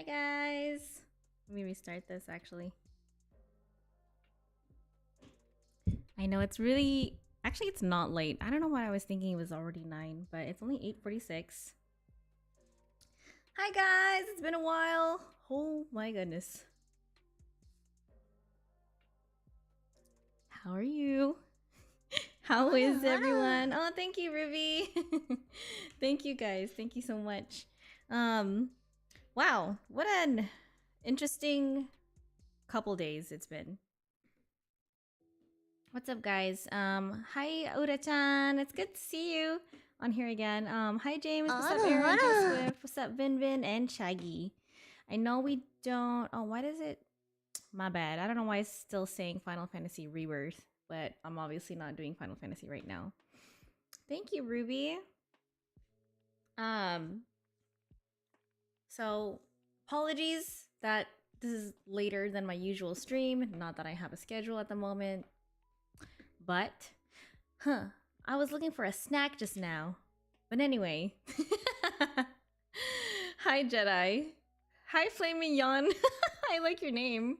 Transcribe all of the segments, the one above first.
Hi guys! Let me restart this actually. I know it's really... Actually, it's not late. I don't know why I was thinking it was already 9, but it's only 8:46. Hi guys! It's been a while! Oh my goodness. How are you? How is everyone? Oh, thank you, Ruby! Thank you guys. Thank you so much. Wow, what an interesting couple days it's been. What's up, guys? Hi, Ura-chan. It's good to see you on here again. Hi, James. What's up, Aaron? Hi, Swift. What's up, Vin, and Shaggy? I know we don't... Oh, why does it... My bad. I don't know why it's still saying Final Fantasy Rebirth, but I'm obviously not doing Final Fantasy right now. Thank you, Ruby. So, apologies that this is later than my usual stream. Not that I have a schedule at the moment. But, I was looking for a snack just now. But anyway. Hi, Jedi. Hi, Flaming Yon. I like your name.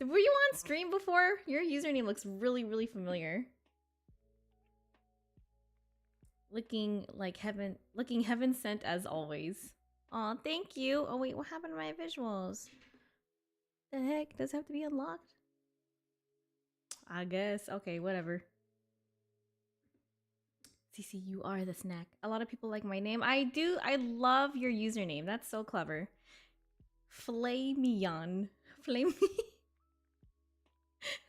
Were you on stream before? Your username looks really, really familiar. Looking heaven sent as always. Aw, thank you. Oh wait, what happened to my visuals? The heck? Does it have to be unlocked? I guess. Okay, whatever. Cece, you are the snack. A lot of people like my name. I do. I love your username. That's so clever. Flamion. Flame.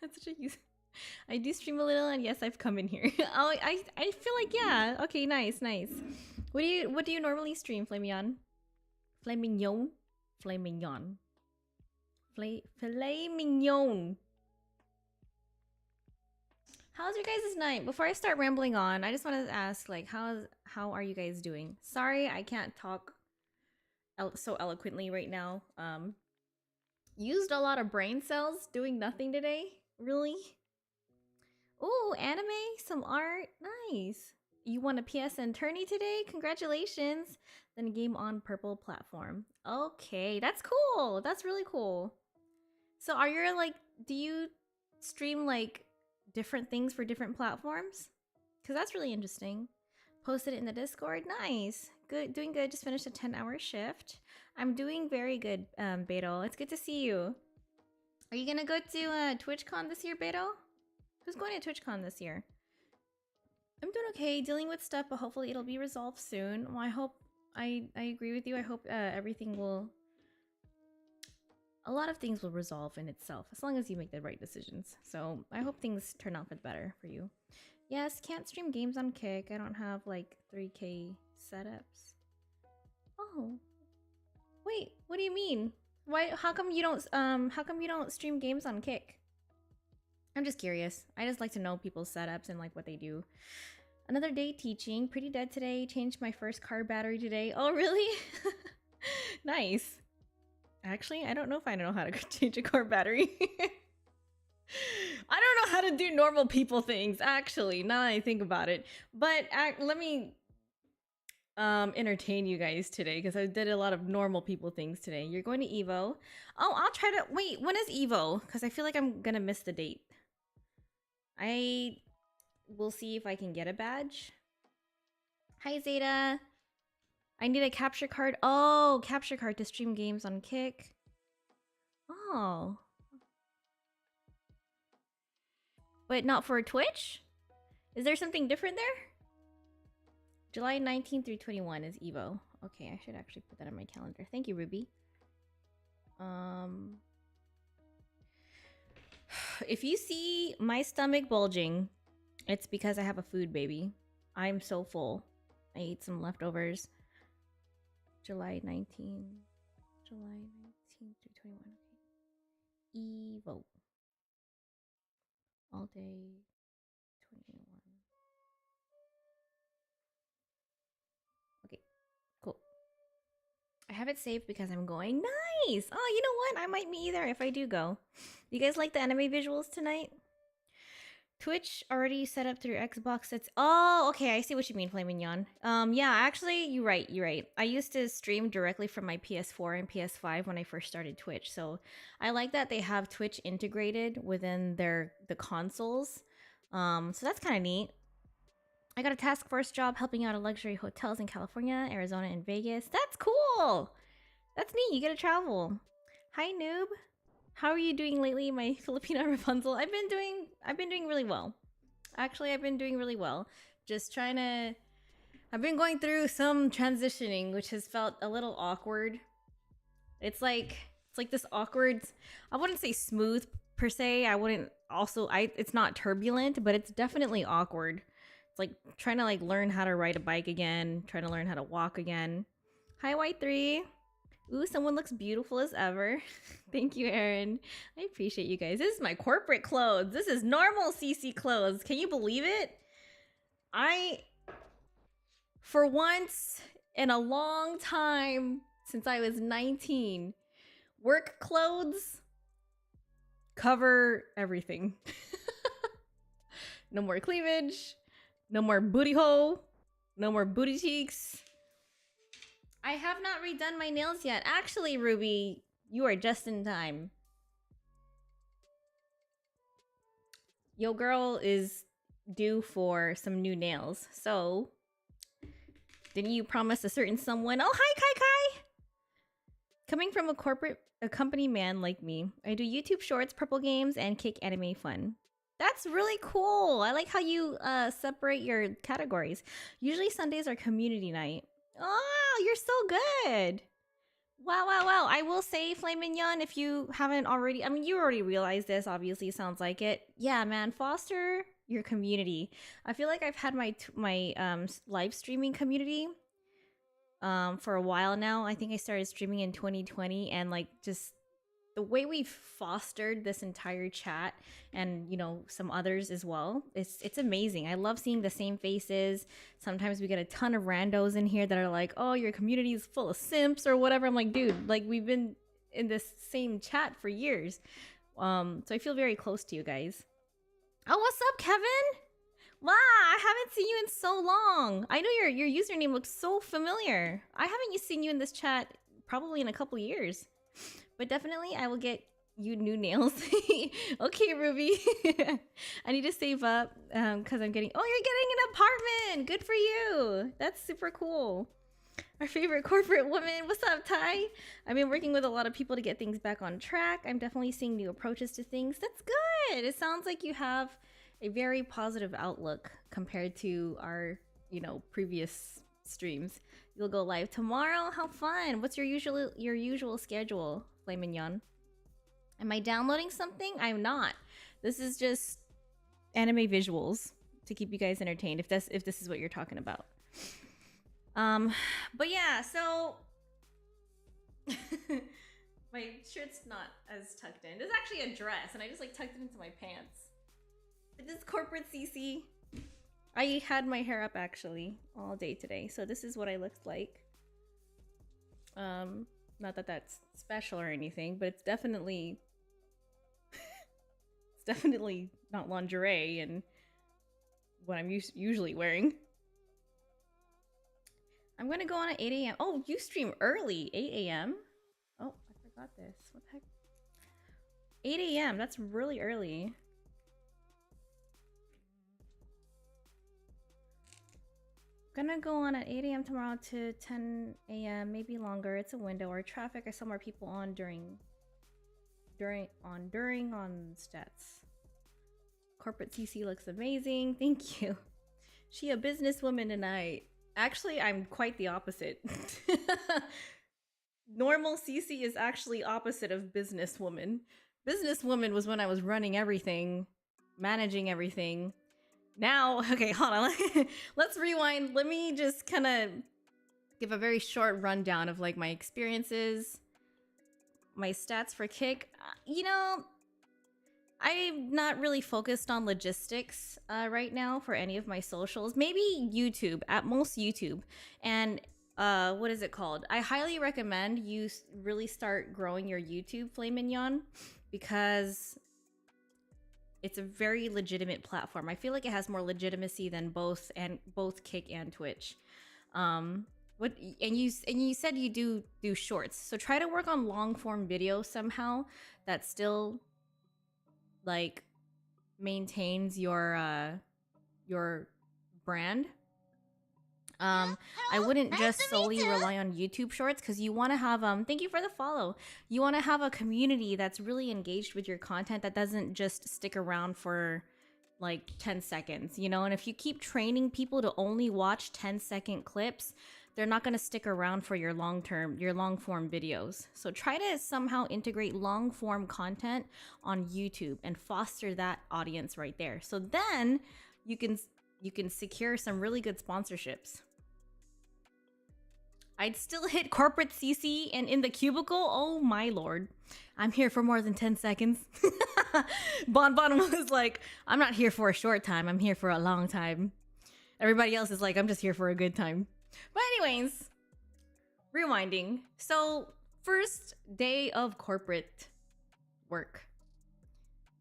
That's such a use. I do stream a little, and yes, I've come in here. Oh, I feel like yeah. Okay, nice. What do you normally stream, Flamion? Flamignon? Flamignon. Filet mignon. How's your guys' night? Before I start rambling on, I just want to ask, like, how are you guys doing? Sorry, I can't talk so eloquently right now. Used a lot of brain cells doing nothing today. Really? Ooh, anime, some art, nice. You won a PSN tourney today? Congratulations. Then a game on purple platform. Okay, that's cool. That's really cool. So are you like, do you stream like different things for different platforms? Because that's really interesting. Posted it in the Discord. Nice. Good, doing good. Just finished a 10-hour shift. I'm doing very good, Beto. It's good to see you. Are you gonna go to TwitchCon this year, Beto? Who's going to TwitchCon this year? I'm doing okay, dealing with stuff, but hopefully it'll be resolved soon. Well, I hope, I agree with you. I hope everything will... A lot of things will resolve in itself, as long as you make the right decisions. So, I hope things turn out for the better for you. Yes, can't stream games on Kick. I don't have, like, 3K setups. Oh. Wait, what do you mean? Why, how come you don't stream games on Kick? I'm just curious. I just like to know people's setups and like what they do. Another day teaching. Pretty dead today. Changed my first car battery today. Oh, really? Nice. Actually, I don't know if I know how to change a car battery. I don't know how to do normal people things, actually, now that I think about it. But let me entertain you guys today, because I did a lot of normal people things today. You're going to Evo. Oh, I'll try to... Wait, when is Evo? Because I feel like I'm gonna miss the date. I will see if I can get a badge. Hi, Zeta. I need a capture card. Oh, capture card to stream games on Kick. Oh. But not for Twitch? Is there something different there? July 19th through 21 is Evo. Okay, I should actually put that on my calendar. Thank you, Ruby. If you see my stomach bulging, it's because I have a food baby. I'm so full. I ate some leftovers. July 19th through 21. Okay. Evo. All day 21. Okay, cool. I have it saved because I'm going. Nice! Oh, you know what? I might be there if I do go. You guys like the anime visuals tonight? Twitch already set up through Xbox. It's oh, okay. I see what you mean, Flaming Yon. Yeah, actually, you're right. You're right. I used to stream directly from my PS4 and PS5 when I first started Twitch. So I like that they have Twitch integrated within the consoles. So that's kind of neat. I got a task force job helping out at luxury hotels in California, Arizona, and Vegas. That's cool. That's neat. You get to travel. Hi, noob. How are you doing lately, my Filipino Rapunzel? I've been doing really well. Actually, I've been doing really well. Just trying to I've been going through some transitioning, which has felt a little awkward. It's like this awkward, I wouldn't say smooth per se. I wouldn't also I it's not turbulent, but it's definitely awkward. It's like trying to like learn how to ride a bike again, trying to learn how to walk again. Hi, White3. Ooh, someone looks beautiful as ever. Thank you, Aaron. I appreciate you guys. This is my corporate clothes. This is normal CC clothes. Can you believe it? For once in a long time, since I was 19, work clothes cover everything. No more cleavage. No more booty hole. No more booty cheeks. I have not redone my nails yet. Actually, Ruby, you are just in time. Yo girl is due for some new nails. So, didn't you promise a certain someone? Oh, hi, Kai Kai! Coming from a company man like me, I do YouTube shorts, purple games, and kick anime fun. That's really cool. I like how you separate your categories. Usually Sundays are community night. Oh, you're so good. Wow, wow, wow. I will say, Flame Mignon, if you haven't already, I mean, you already realized this, obviously, sounds like it. Yeah, man, foster your community. I feel like I've had my live streaming community for a while now. I think I started streaming in 2020, and like just the way we've fostered this entire chat and some others as well, it's amazing. I love seeing the same faces. Sometimes we get a ton of randos in here that are like, oh, your community is full of simps or whatever. I'm like, dude, like we've been in this same chat for years. So I feel very close to you guys. Oh, what's up, Kevin? Wow, I haven't seen you in so long. I know your username looks so familiar. I haven't seen you in this chat probably in a couple years. But definitely, I will get you new nails. Okay, Ruby. I need to save up because I'm getting... Oh, you're getting an apartment! Good for you! That's super cool. Our favorite corporate woman. What's up, Ty? I've been working with a lot of people to get things back on track. I'm definitely seeing new approaches to things. That's good! It sounds like you have a very positive outlook compared to our, previous streams. You'll go live tomorrow? How fun! What's your usual schedule? Flame Mignon. Am I downloading something? I'm not. This is just anime visuals to keep you guys entertained, if this is what you're talking about. But yeah, so my shirt's not as tucked in. It's actually a dress, and I just like tucked it into my pants. But this corporate CC. I had my hair up actually all day today, so this is what I looked like. Not that that's special or anything, but it's definitely not lingerie and what I'm usually wearing. I'm gonna go on at 8 a.m. Oh, you stream early, 8 a.m. Oh, I forgot this. What the heck? 8 a.m. That's really early. Gonna go on at 8 a.m. tomorrow to 10 a.m. maybe longer. It's a window or traffic. I saw more people on during on stats. Corporate CC looks amazing. Thank you. She a businesswoman tonight. Actually, I'm quite the opposite. Normal CC is actually opposite of businesswoman. Businesswoman was when I was running everything, managing everything. Now, okay, hold on. Let's rewind. Let me just kind of give a very short rundown of like my experiences, my stats for Kick. I'm not really focused on logistics right now for any of my socials. Maybe YouTube, at most YouTube. And what is it called? I highly recommend you really start growing your YouTube, Flame Mignon, because it's a very legitimate platform. I feel like it has more legitimacy than both Kick and Twitch. What and you said you do shorts, so try to work on long form video somehow that still like maintains your brand. I wouldn't just solely rely on YouTube shorts, because you want to have thank you for the follow. You want to have a community that's really engaged with your content, that doesn't just stick around for like 10 seconds, you know? And if you keep training people to only watch 10-second clips, they're not going to stick around for your long form videos. So try to somehow integrate long form content on YouTube and foster that audience right there. So then you can secure some really good sponsorships. I'd still hit corporate CC and in the cubicle. Oh my lord. I'm here for more than 10 seconds. Bon was like, I'm not here for a short time. I'm here for a long time. Everybody else is like, I'm just here for a good time. But anyways, rewinding. So first day of corporate work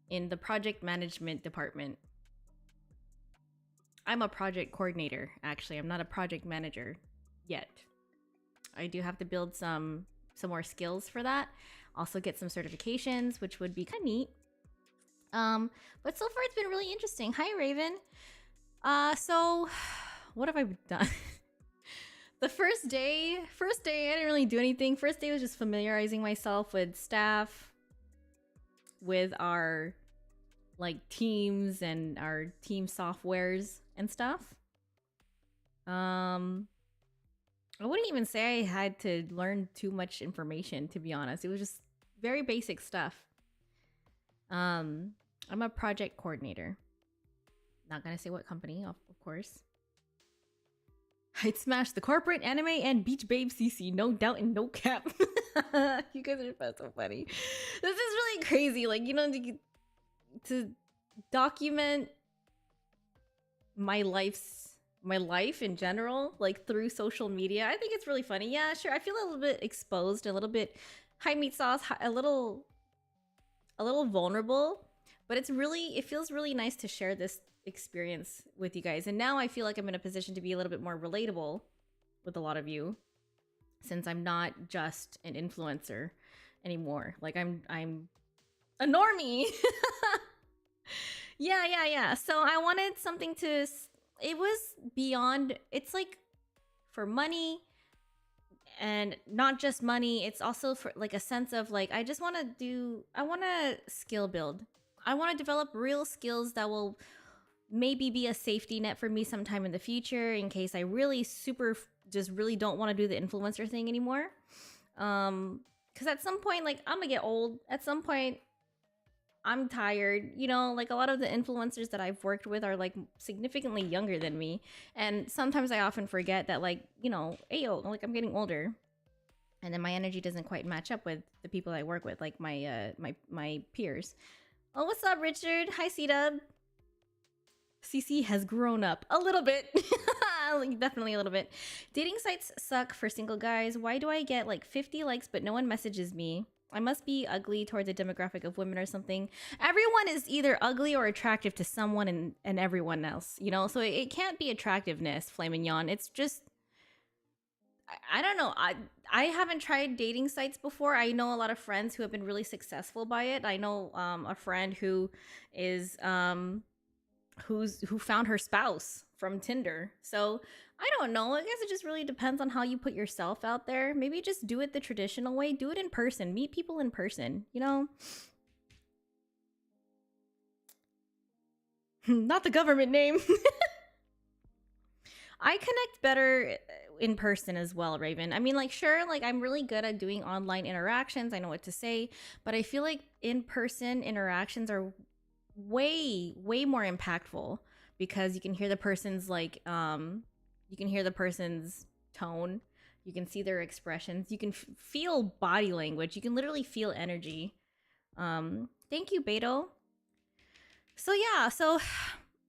in the project management department. I'm a project coordinator, actually. I'm not a project manager yet. I do have to build some more skills for that. Also get some certifications, which would be kind of neat. But so far it's been really interesting. Hi, Raven. So what have I done? The first day, I didn't really do anything. First day was just familiarizing myself with staff, with our like teams and our team softwares and stuff. I wouldn't even say I had to learn too much information, to be honest. It was just very basic stuff. I'm a project coordinator. Not gonna say what company, of course. I'd smash the corporate, anime, and beach babe CC, no doubt and no cap. You guys are so funny. This is really crazy. Like, you know, to document my life in general, like through social media. I think it's really funny. Yeah, sure. I feel a little bit exposed, a little bit high meat sauce, a little vulnerable, but it feels really nice to share this experience with you guys. And now I feel like I'm in a position to be a little bit more relatable with a lot of you, since I'm not just an influencer anymore. Like I'm a normie. Yeah. So I wanted something to, it was beyond, it's like for money, and not just money. It's also for like a sense of like, I want to skill build. I want to develop real skills that will maybe be a safety net for me sometime in the future, in case I really really don't want to do the influencer thing anymore. Because at some point, like, I'm gonna get old. At some point, I'm tired. You know, like a lot of the influencers that I've worked with are like significantly younger than me. And sometimes I often forget that, like, you know, ayo, like I'm getting older. And then my energy doesn't quite match up with the people I work with, like my my peers. Oh, what's up, Richard? Hi, C-Dub. CC has grown up a little bit. Definitely a little bit. Dating sites suck for single guys. Why do I get like 50 likes but no one messages me? I must be ugly towards a demographic of women or something. Everyone is either ugly or attractive to someone and everyone else, you know? So it can't be attractiveness, Flame and Yawn. It's just, I don't know. I haven't tried dating sites before. I know a lot of friends who have been really successful by it. I know a friend who is who found her spouse from Tinder. So I don't know. I guess it just really depends on how you put yourself out there. Maybe just do it the traditional way. Do it in person. Meet people in person, you know? Not the government name. I connect better in person as well, Raven. I mean, like, sure, like, I'm really good at doing online interactions. I know what to say. But I feel like in-person interactions are way more impactful, because you can hear the person's like you can hear the person's tone, you can see their expressions, you can feel body language, you can literally feel energy. Thank you, Beto. So yeah, so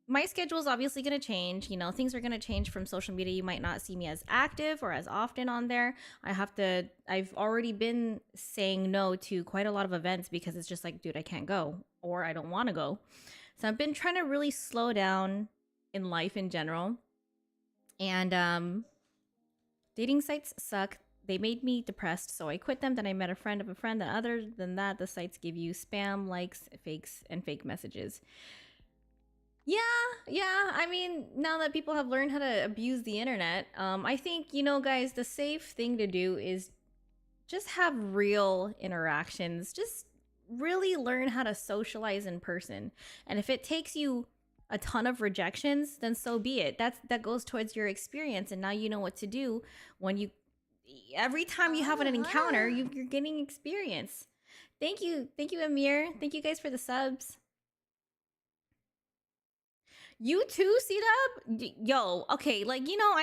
my schedule is obviously going to change. You know, things are going to change from social media. You might not see me as active or as often on there. I've already been saying no to quite a lot of events because it's just like, dude, I can't go, or I don't want to go. So I've been trying to really slow down in life in general. And dating sites suck. They made me depressed, so I quit them. Then I met a friend of a friend. And other than that, the sites give you spam, likes, fakes, and fake messages. Yeah, yeah. I mean, now that people have learned how to abuse the internet, I think, you know, guys, the safe thing to do is just have real interactions. Just really learn how to socialize in person. And if it takes you a ton of rejections, then so be it. That goes towards your experience, and now you know what to do when you every time you have an encounter, you're getting experience. Thank you, Amir. Thank you guys for the subs. You too, C-Dub? Yo, okay, like, you know,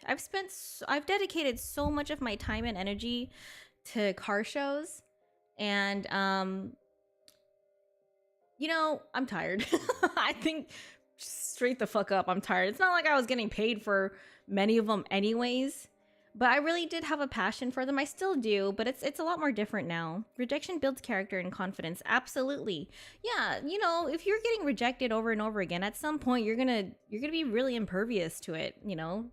I've dedicated so much of my time and energy to car shows, and you know, I'm tired. I think straight the fuck up, I'm tired. It's not like I was getting paid for many of them anyways, but I really did have a passion for them. I still do, but it's a lot more different now. Rejection builds character and confidence. Absolutely. Yeah, you know, if you're getting rejected over and over again, at some point you're going to be really impervious to it, you know?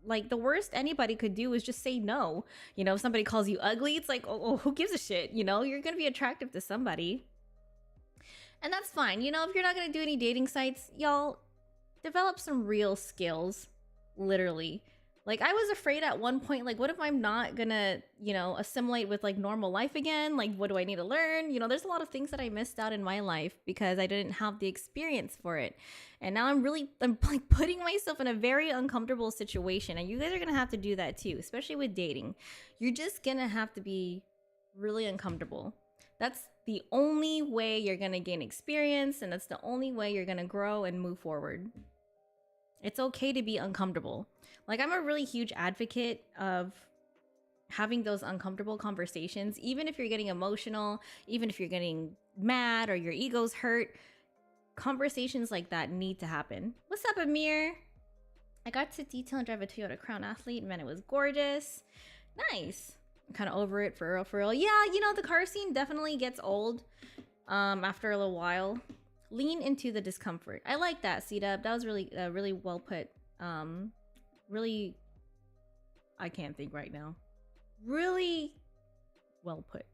Like, the worst anybody could do is just say no. You know, if somebody calls you ugly, it's like, oh, who gives a shit? You know, you're going to be attractive to somebody. And that's fine. You know, if you're not going to do any dating sites, y'all develop some real skills. Literally. Like, I was afraid at one point, like, what if I'm not gonna, you know, assimilate with like normal life again? Like, what do I need to learn? You know, there's a lot of things that I missed out in my life because I didn't have the experience for it. And now I'm like putting myself in a very uncomfortable situation. And you guys are gonna have to do that too, especially with dating. You're just gonna have to be really uncomfortable. That's the only way you're gonna gain experience, and that's the only way you're gonna grow and move forward. It's okay to be uncomfortable. Like, I'm a really huge advocate of having those uncomfortable conversations, even if you're getting emotional, even if you're getting mad or your ego's hurt. Conversations like that need to happen. What's up, Amir? I got to detail and drive a Toyota Crown Athlete. Man, it was gorgeous. Nice. I'm kind of over it, for real, for real. Yeah, you know, the car scene definitely gets old after a little while. Lean into the discomfort. I like that, C-Dub. That was really, really well put. Really, I can't think right now. Really well put.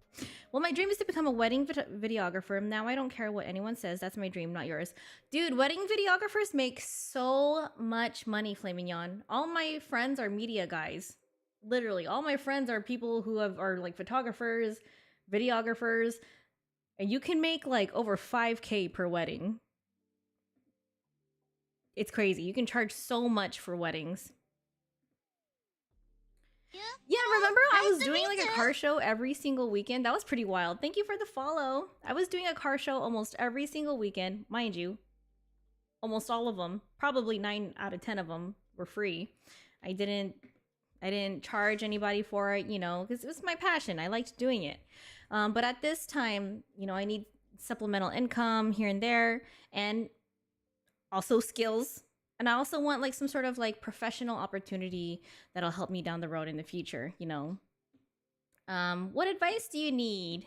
Well, my dream is to become a wedding videographer. Now I don't care what anyone says. That's my dream, not yours. Dude, wedding videographers make so much money, Flaming Yawn. All my friends are media guys. Literally, all my friends are people who are like photographers, videographers, and you can make like over 5K per wedding. It's crazy. You can charge so much for weddings. Yeah, remember I was doing like a car show every single weekend? That was pretty wild. Thank you for the follow. I was doing a car show almost every single weekend, mind you. Almost all of them. Probably 9 out of 10 of them were free. I didn't charge anybody for it, you know, because it was my passion. I liked doing it. But at this time, you know, I need supplemental income here and there, and also skills. And I also want like some sort of like professional opportunity that'll help me down the road in the future, you know. What advice do you need?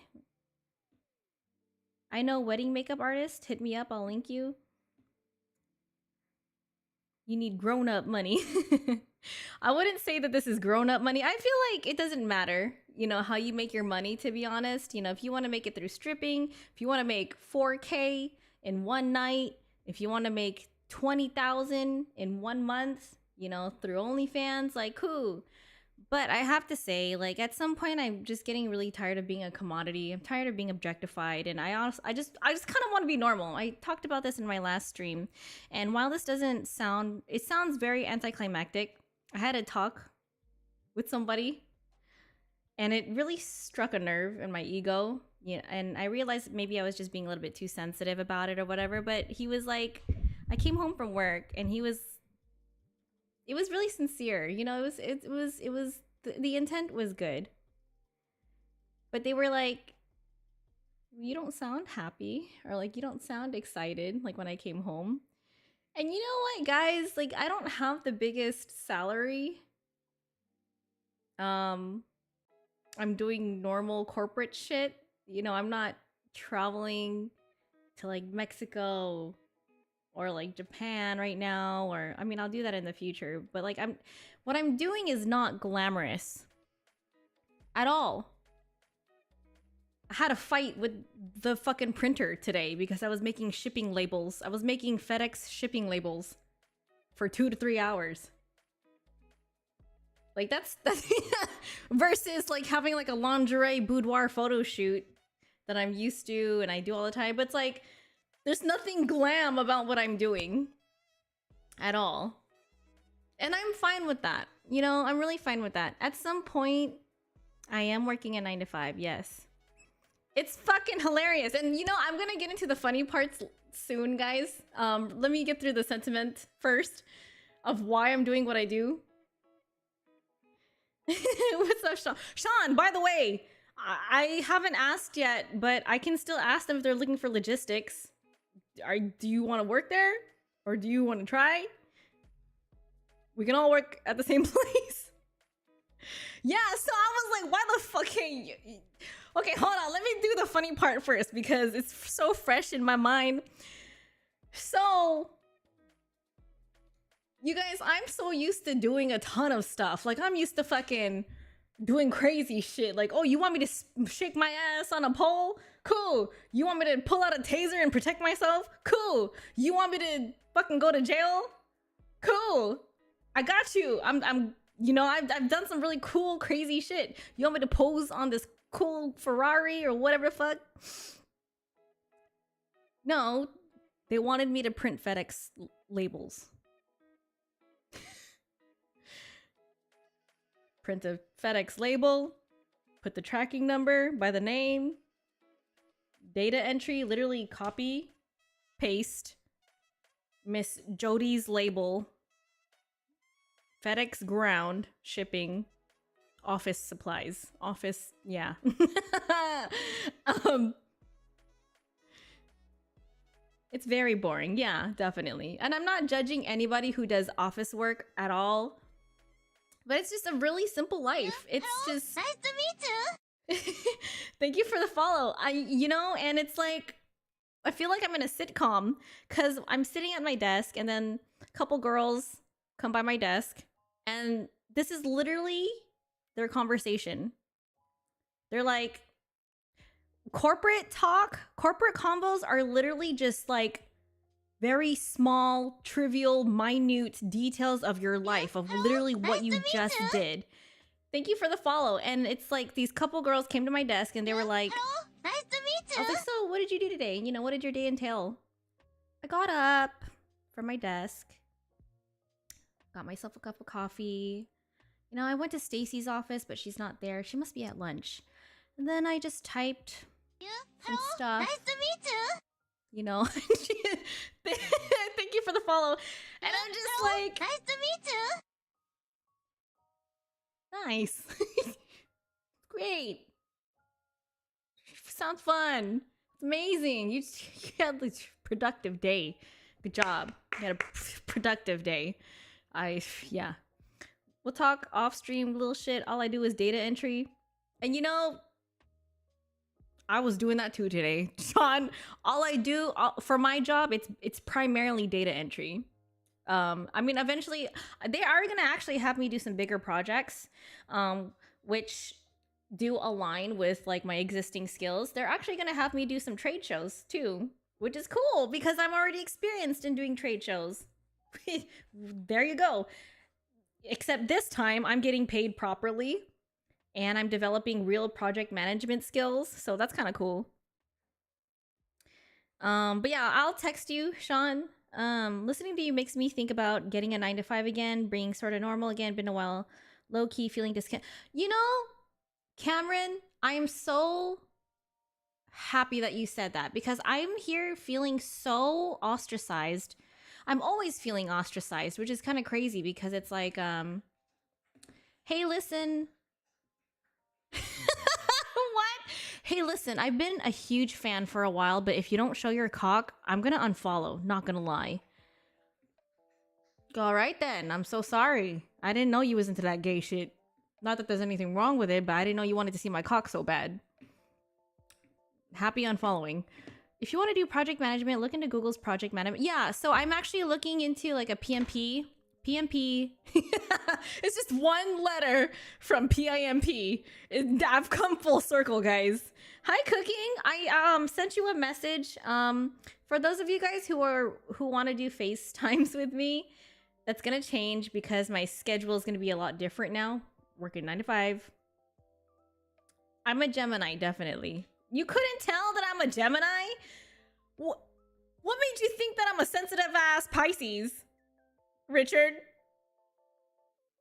I know wedding makeup artist. Hit me up. I'll link you. You need grown-up money. I wouldn't say that this is grown-up money. I feel like it doesn't matter, you know, how you make your money, to be honest. You know, if you want to make it through stripping, if you want to make 4K in one night, if you want to make 20,000 in 1 month, you know, through OnlyFans, like, cool. But I have to say, like, at some point, I'm just getting really tired of being a commodity. I'm tired of being objectified, and I just kind of want to be normal. I talked about this in my last stream, and while this doesn't sound, it sounds very anticlimactic. I had a talk with somebody, and it really struck a nerve in my ego. Yeah, and I realized maybe I was just being a little bit too sensitive about it or whatever. But he was like, I came home from work, and it was really sincere, you know. The intent was good, but they were like, you don't sound happy, or like, you don't sound excited, like when I came home. And you know what, guys, like, I don't have the biggest salary. I'm doing normal corporate shit, you know. I'm not traveling to like Mexico or like Japan right now, or I mean I'll do that in the future, but like what I'm doing is not glamorous at all. I had a fight with the fucking printer today because I was making shipping labels. I was making FedEx shipping labels for 2 to 3 hours. Like that's versus like having like a lingerie boudoir photo shoot that I'm used to and I do all the time. But it's like there's nothing glam about what I'm doing at all. And I'm fine with that. You know, I'm really fine with that. At some point, I am working a 9 to 5, yes. It's fucking hilarious. And you know, I'm gonna get into the funny parts soon, guys. Let me get through the sentiment first of why I'm doing what I do. What's up, Sean? Sean, by the way, I haven't asked yet, but I can still ask them if they're looking for logistics. Do you want to work there? Or do you want to try? We can all work at the same place. Yeah, so I was like, why the fuck can't you... Okay, hold on. Let me do the funny part first because it's so fresh in my mind. So, you guys, I'm so used to doing a ton of stuff. Like, I'm used to fucking doing crazy shit. Like, oh, you want me to shake my ass on a pole? Cool. You want me to pull out a taser and protect myself? Cool. You want me to fucking go to jail? Cool. I got you. I'm you know, I've done some really cool, crazy shit. You want me to pose on this cool Ferrari or whatever the fuck? No, they wanted me to print FedEx labels. Print a FedEx label, put the tracking number by the name, data entry, literally copy, paste, Miss Jody's label, FedEx ground, shipping, office supplies, office, yeah. It's very boring, yeah, definitely. And I'm not judging anybody who does office work at all, but it's just a really simple life. It's just... Nice to meet you! Thank you for the follow. You know, and it's like, I feel like I'm in a sitcom, because I'm sitting at my desk, and then a couple girls come by my desk, and this is literally their conversation. They're like, corporate talk, corporate combos are literally just like very small, trivial, minute details of your life, of literally what you just did. Thank you for the follow. And it's like these couple girls came to my desk and they were like, Hello, nice to meet you! I was like, so what did you do today? You know, what did your day entail? I got up from my desk, got myself a cup of coffee. You know, I went to Stacy's office, but she's not there. She must be at lunch. And then I just typed some stuff. Nice to meet you! You know, thank you for the follow. And I'm just like, nice to meet you! nice. Great. Sounds fun. It's amazing. You had a productive day. Good job. You had a productive day. Yeah. We'll talk off stream little shit. All I do is data entry. And you know, I was doing that too today. Sean, all I do for my job, it's primarily data entry. I mean, eventually they are going to actually have me do some bigger projects, which do align with like my existing skills. They're actually going to have me do some trade shows too, which is cool because I'm already experienced in doing trade shows. There you go. Except this time I'm getting paid properly and I'm developing real project management skills. So that's kind of cool. But yeah, I'll text you, Sean. Listening to you makes me think about getting a 9 to 5 again, being sort of normal again. Been a while, low key feeling disconnected. You know, Cameron, I am so happy that you said that because I'm here feeling so ostracized. I'm always feeling ostracized, which is kind of crazy because it's like, hey, listen. What? Hey, listen, I've been a huge fan for a while, but if you don't show your cock, I'm gonna unfollow, not gonna lie. All right then, I'm so sorry. I didn't know you was into that gay shit. Not that there's anything wrong with it, but I didn't know you wanted to see my cock so bad. Happy unfollowing. If you want to do project management, look into Google's project management. Yeah, so I'm actually looking into like a PMP. PMP. It's just one letter from PIMP. I've come full circle, guys. Hi, Cooking. I sent you a message. For those of you guys who want to do FaceTimes with me, that's gonna change because my schedule is gonna be a lot different now. Working 9 to 5. I'm a Gemini, definitely. You couldn't tell that I'm a Gemini? What made you think that I'm a sensitive ass Pisces, Richard?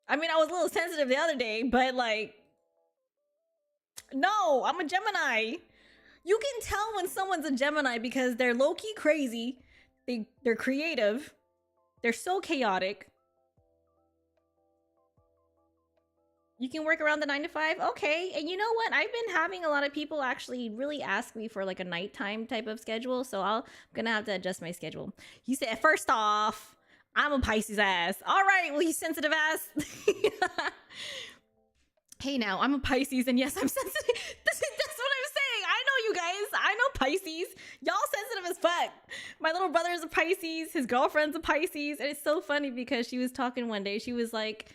I mean, I was a little sensitive the other day, but like, no, I'm a Gemini. You can tell when someone's a Gemini because they're low-key crazy. They're creative. They're so chaotic. You can work around the 9 to 5? Okay. And you know what? I've been having a lot of people actually really ask me for like a nighttime type of schedule. So I'm gonna have to adjust my schedule. You said, first off, I'm a Pisces ass. All right, well, you sensitive ass. Hey now, I'm a Pisces and yes, I'm sensitive. That's what I'm saying. I know you guys. I know Pisces. Y'all sensitive as fuck. My little brother is a Pisces. His girlfriend's a Pisces. And it's so funny because she was talking one day. She was like,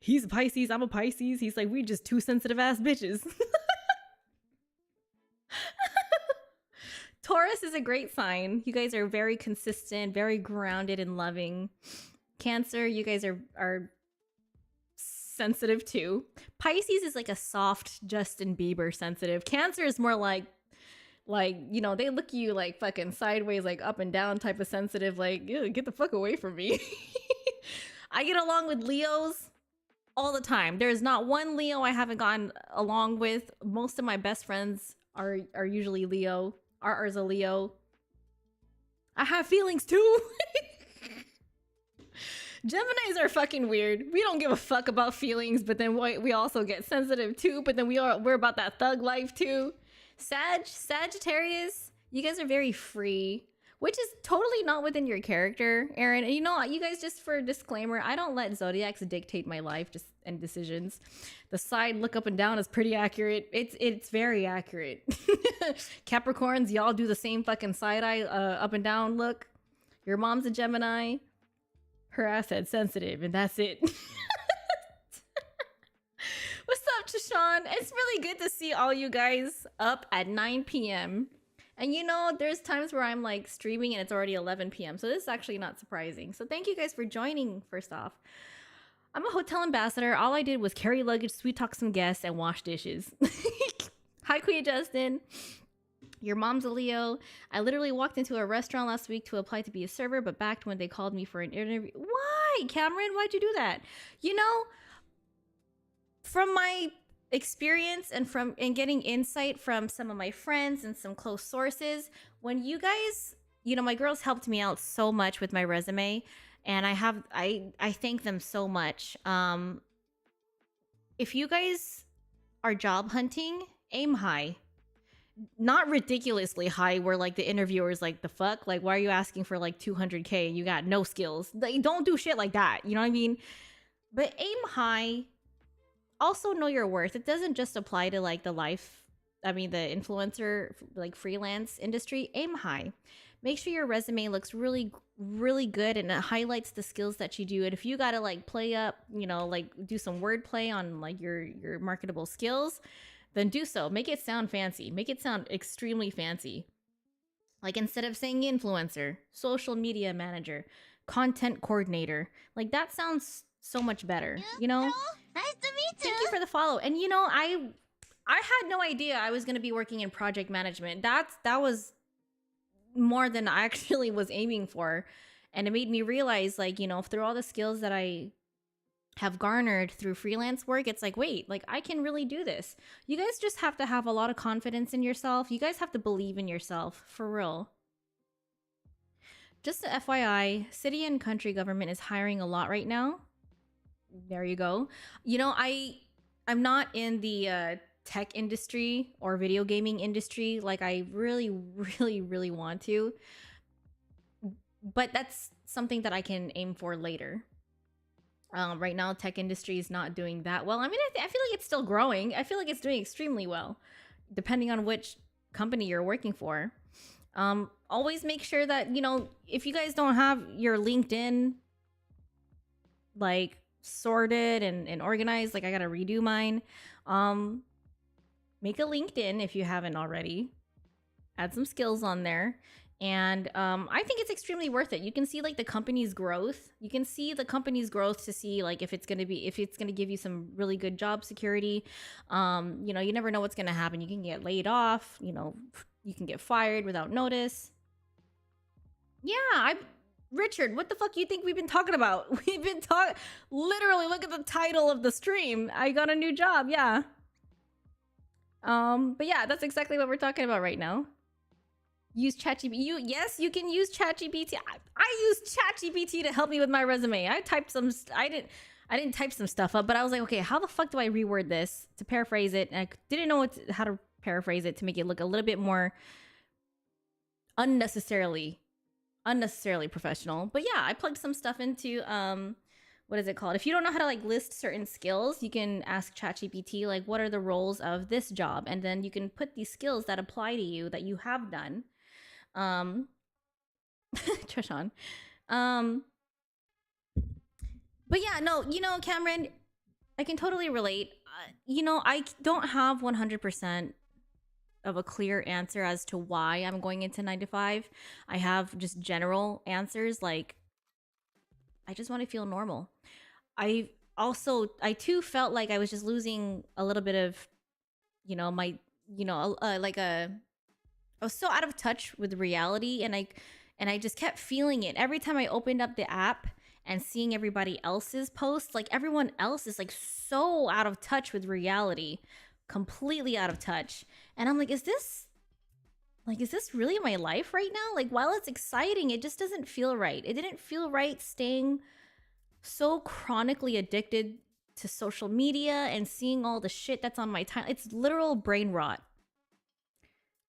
he's a Pisces, I'm a Pisces. He's like, we just two sensitive ass bitches. Taurus is a great sign. You guys are very consistent, very grounded and loving. Cancer, you guys are sensitive too. Pisces is like a soft Justin Bieber sensitive. Cancer is more like, you know, they look at you like fucking sideways, like up and down type of sensitive, like, ew, get the fuck away from me. I get along with Leos all the time. There's not one Leo I haven't gotten along with. Most of my best friends are usually Leo. R's a Leo. I have feelings too. Geminis are fucking weird. We don't give a fuck about feelings, but then we also get sensitive too, but then we're about that thug life too. Sagittarius, you guys are very free, which is totally not within your character, Aaron. And you know, you guys, just for a disclaimer, I don't let zodiacs dictate my life and decisions. The side look up and down is pretty accurate. It's very accurate. Capricorns, y'all do the same fucking side eye up and down look. Your mom's a Gemini. Her ass said sensitive, and that's it. What's up, Chashawn? It's really good to see all you guys up at 9 p.m. And you know, there's times where I'm like streaming and it's already 11 p.m. So this is actually not surprising. So thank you guys for joining, first off. I'm a hotel ambassador. All I did was carry luggage, sweet talk some guests, and wash dishes. Hi, Queen Justin. Your mom's a Leo. I literally walked into a restaurant last week to apply to be a server, but backed when they called me for an interview. Why, Cameron? Why'd you do that? You know, from my experience and getting insight from some of my friends and some close sources, when you guys, you know, my girls helped me out so much with my resume, and I thank them so much. If you guys are job hunting, aim high. Not ridiculously high where like the interviewer's like, the fuck, like, why are you asking for like 200K and you got no skills? Like, don't do shit like that, you know what I mean? But aim high. Also know your worth. It doesn't just apply to like the influencer, like freelance industry. Aim high. Make sure your resume looks really, really good and it highlights the skills that you do. And if you gotta like play up, you know, like do some wordplay on like your marketable skills, then do so. Make it sound fancy. Make it sound extremely fancy. Like, instead of saying influencer, social media manager, content coordinator, like that sounds so much better, you know? Nice to meet you. Thank you for the follow. And you know, I had no idea I was going to be working in project management. That was more than I actually was aiming for. And it made me realize, like, you know, through all the skills that I have garnered through freelance work, it's like, wait, like I can really do this. You guys just have to have a lot of confidence in yourself. You guys have to believe in yourself, for real. Just a FYI, city and country government is hiring a lot right now. There you go. You know, I'm not in the tech industry or video gaming industry like I really, really, really want to. But that's something that I can aim for later. Right now, tech industry is not doing that well. I mean, I feel like it's still growing. I feel like it's doing extremely well, depending on which company you're working for. Always make sure that, you know, if you guys don't have your LinkedIn like sorted and organized, like I gotta redo mine. Make a LinkedIn if you haven't already. Add some skills on there. And I think it's extremely worth it. You can see like the company's growth. You can see the company's growth to see like if it's gonna give you some really good job security. You know, you never know what's gonna happen. You can get laid off. You know, you can get fired without notice. Yeah, Richard, what the fuck you think we've been talking about? We've been talking. Literally, look at the title of the stream. I got a new job. Yeah. But yeah, that's exactly what we're talking about right now. Use ChatGPT. Yes, you can use ChatGPT. I used ChatGPT to help me with my resume. I typed some. I didn't type some stuff up, but I was like, okay, how the fuck do I reword this to paraphrase it? And I didn't know how to paraphrase it to make it look a little bit more unnecessarily professional. But yeah, I plugged some stuff into what is it called? If you don't know how to like list certain skills, you can ask ChatGPT like what are the roles of this job, and then you can put these skills that apply to you that you have done. Trishan. But yeah, no, you know, Cameron, I can totally relate. You know, I don't have 100% of a clear answer as to why I'm going into 9 to 5. I have just general answers like I just want to feel normal. I too felt like I was just losing a little bit of, you know, my, you know, I was so out of touch with reality, and I just kept feeling it every time I opened up the app and seeing everybody else's posts. Like everyone else is like so out of touch with reality, completely out of touch. And I'm like, is this really my life right now? Like, while it's exciting, it just doesn't feel right. It didn't feel right staying so chronically addicted to social media and seeing all the shit that's on my time. It's literal brain rot.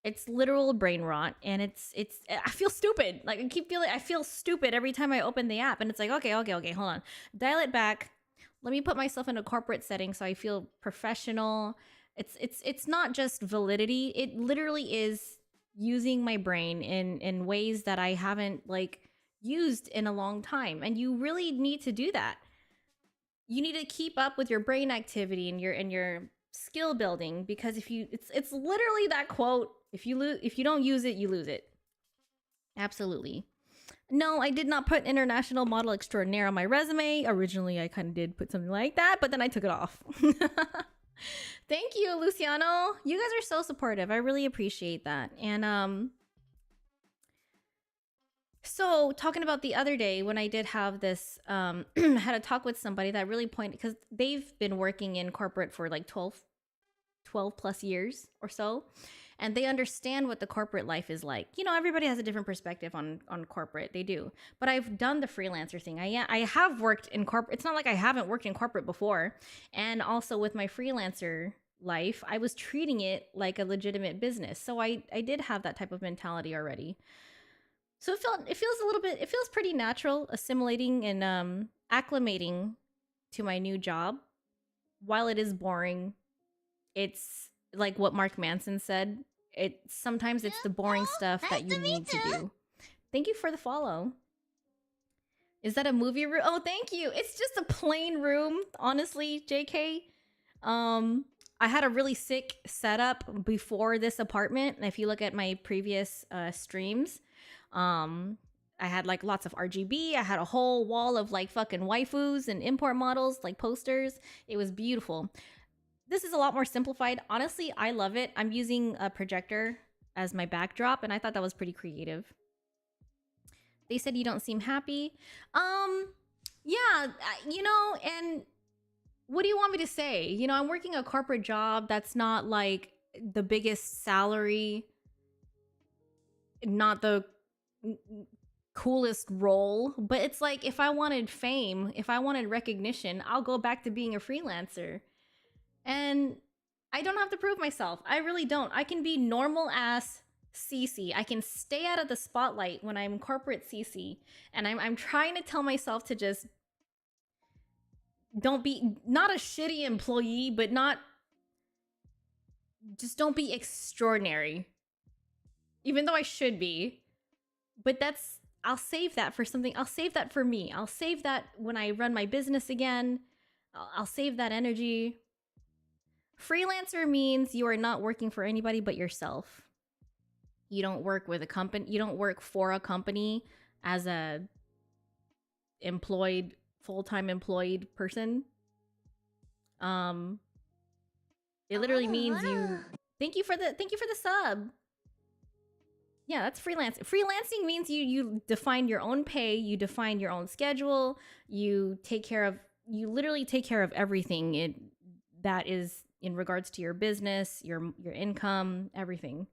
It's literal brain rot, and it's I feel stupid. Like I feel stupid every time I open the app, and it's like, okay, hold on. Dial it back. Let me put myself in a corporate setting so I feel professional. It's not just validity. It literally is using my brain in ways that I haven't like used in a long time. And you really need to do that. You need to keep up with your brain activity and your skill building, because it's literally that quote, if you don't use it, you lose it. Absolutely. No, I did not put international model extraordinaire on my resume. Originally, I kind of did put something like that, but then I took it off. Thank you, Luciano. You guys are so supportive. I really appreciate that. And so talking about the other day when I did have this, I had a talk with somebody that really pointed, because they've been working in corporate for like 12 plus years or so, and they understand what the corporate life is like. You know, everybody has a different perspective on corporate. They do. But I've done the freelancer thing. I have worked in corporate. It's not like I haven't worked in corporate before. And also with my freelancer life, I was treating it like a legitimate business. So I did have that type of mentality already. So it feels pretty natural assimilating and acclimating to my new job. While it is boring, it's like what Mark Manson said. Sometimes it's the boring stuff that you need to do. Thank you for the follow. Is that a movie room? Oh, thank you. It's just a plain room, honestly, JK. I had a really sick setup before this apartment. If you look at my previous streams, I had like lots of RGB. I had a whole wall of like fucking waifus and import models, like posters. It was beautiful. This is a lot more simplified. Honestly, I love it. I'm using a projector as my backdrop, and I thought that was pretty creative. They said you don't seem happy. Yeah, you know, and what do you want me to say? You know, I'm working a corporate job that's not like the biggest salary, not the coolest role, but it's like if I wanted fame, if I wanted recognition, I'll go back to being a freelancer. And I don't have to prove myself. I really don't. I can be normal ass Cece. I can stay out of the spotlight when I'm corporate Cece. And I'm trying to tell myself to just don't be, not a shitty employee, but just don't be extraordinary. even though I should be. But I'll save that for something. I'll save that for me. I'll save that when I run my business again. I'll save that energy. Freelancer means you are not working for anybody but yourself. You don't work with a company. You don't work for a company as a full-time employed person. It literally means you. Thank you for the sub. Yeah, that's freelance. Freelancing means you define your own pay, you define your own schedule, you literally take care of everything that is in regards to your business, your income, everything.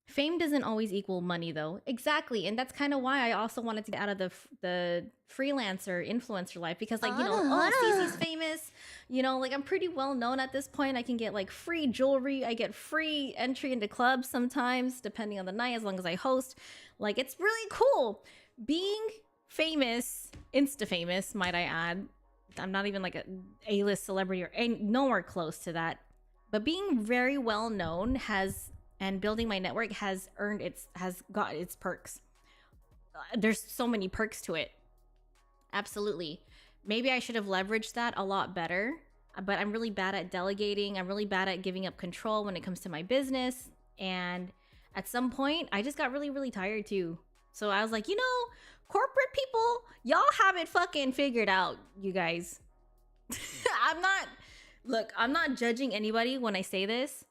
Fame doesn't always equal money, though. Exactly, and that's kind of why I also wanted to get out of the freelancer influencer life, because Cece's famous, I'm pretty well known at this point. I can get like free jewelry, I get free entry into clubs sometimes, depending on the night, as long as I host. Like, it's really cool being famous, insta famous, might I add. I'm not even like a A-list celebrity or nowhere close to that, but being very well known and building my network has got its perks. There's so many perks to it. Absolutely. Maybe I should have leveraged that a lot better, but I'm really bad at delegating. I'm really bad at giving up control when it comes to my business. And at some point, I just got really, really tired too. So I was like, corporate people, y'all have it fucking figured out, you guys. I'm not judging anybody when I say this.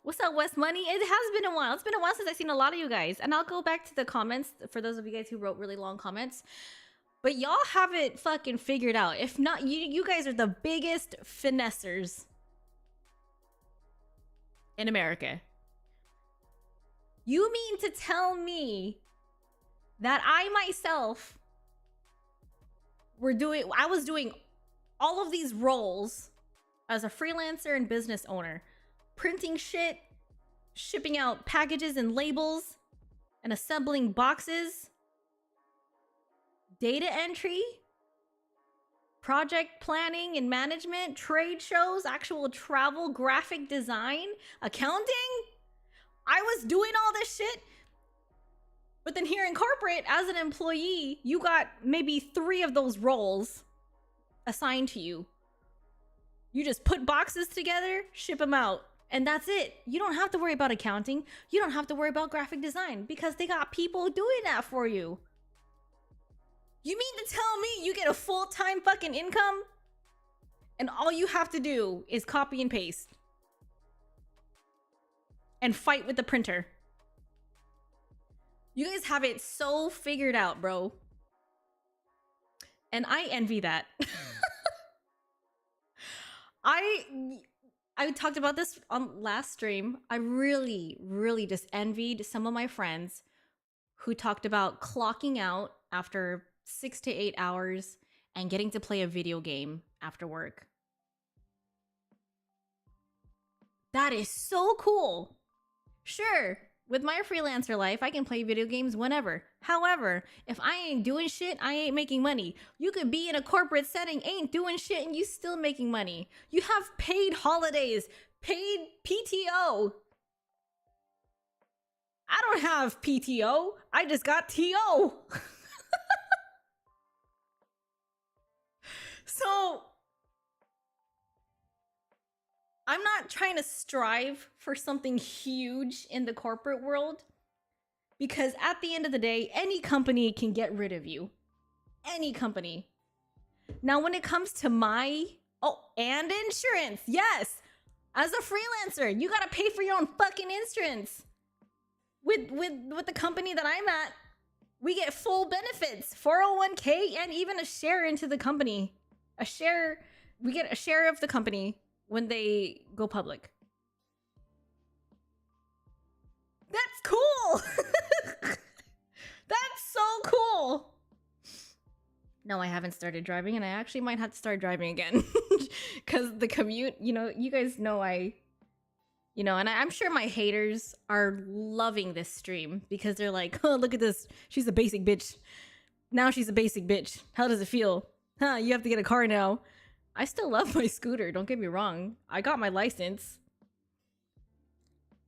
What's up, West Money? It has been a while. It's been a while since I've seen a lot of you guys. And I'll go back to the comments for those of you guys who wrote really long comments. But y'all have it fucking figured out. If not, you guys are the biggest finessers in America. You mean to tell me that I myself I was doing all of these roles as a freelancer and business owner? Printing shit, shipping out packages and labels, and assembling boxes, data entry, project planning and management, trade shows, actual travel, graphic design, accounting. I was doing all this shit. But then here in corporate, as an employee, you got maybe 3 of those roles assigned to you. You just put boxes together, ship them out. And that's it. You don't have to worry about accounting. You don't have to worry about graphic design because they got people doing that for you. You mean to tell me you get a full-time fucking income and all you have to do is copy and paste and fight with the printer? You guys have it so figured out, bro. And I envy that. I talked about this on last stream. I really, really just envied some of my friends who talked about clocking out after 6 to 8 hours and getting to play a video game after work. That is so cool. Sure, with my freelancer life, I can play video games whenever. However, if I ain't doing shit, I ain't making money. You could be in a corporate setting, ain't doing shit, and you still making money. You have paid holidays, paid PTO. I don't have PTO. I just got TO. So, I'm not trying to strive for something huge in the corporate world, because at the end of the day, any company can get rid of you. Any company. Now, when it comes to and insurance, yes. As a freelancer, you gotta pay for your own fucking insurance. With the company that I'm at, we get full benefits, 401k, and even a share into the company. We get a share of the company when they go public. That's cool. That's so cool. No, I haven't started driving, and I actually might have to start driving again because the commute, you guys know and I'm sure my haters are loving this stream because they're like, oh, look at this. She's a basic bitch. Now she's a basic bitch. How does it feel? Huh, you have to get a car now. I still love my scooter, don't get me wrong. I got my license.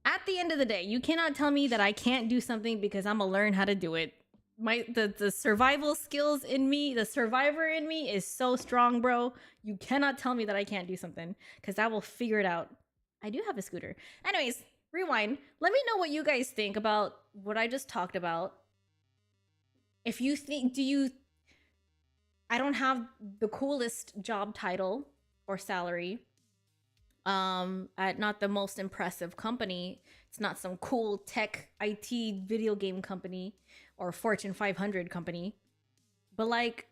At the end of the day, you cannot tell me that I can't do something because I'm gonna learn how to do it. The survival skills in me, the survivor in me is so strong, bro. You cannot tell me that I can't do something because I will figure it out. I do have a scooter. Anyways, rewind. Let me know what you guys think about what I just talked about. If you think, I don't have the coolest job title or salary. At not the most impressive company. It's not some cool tech IT video game company or Fortune 500 company. But like,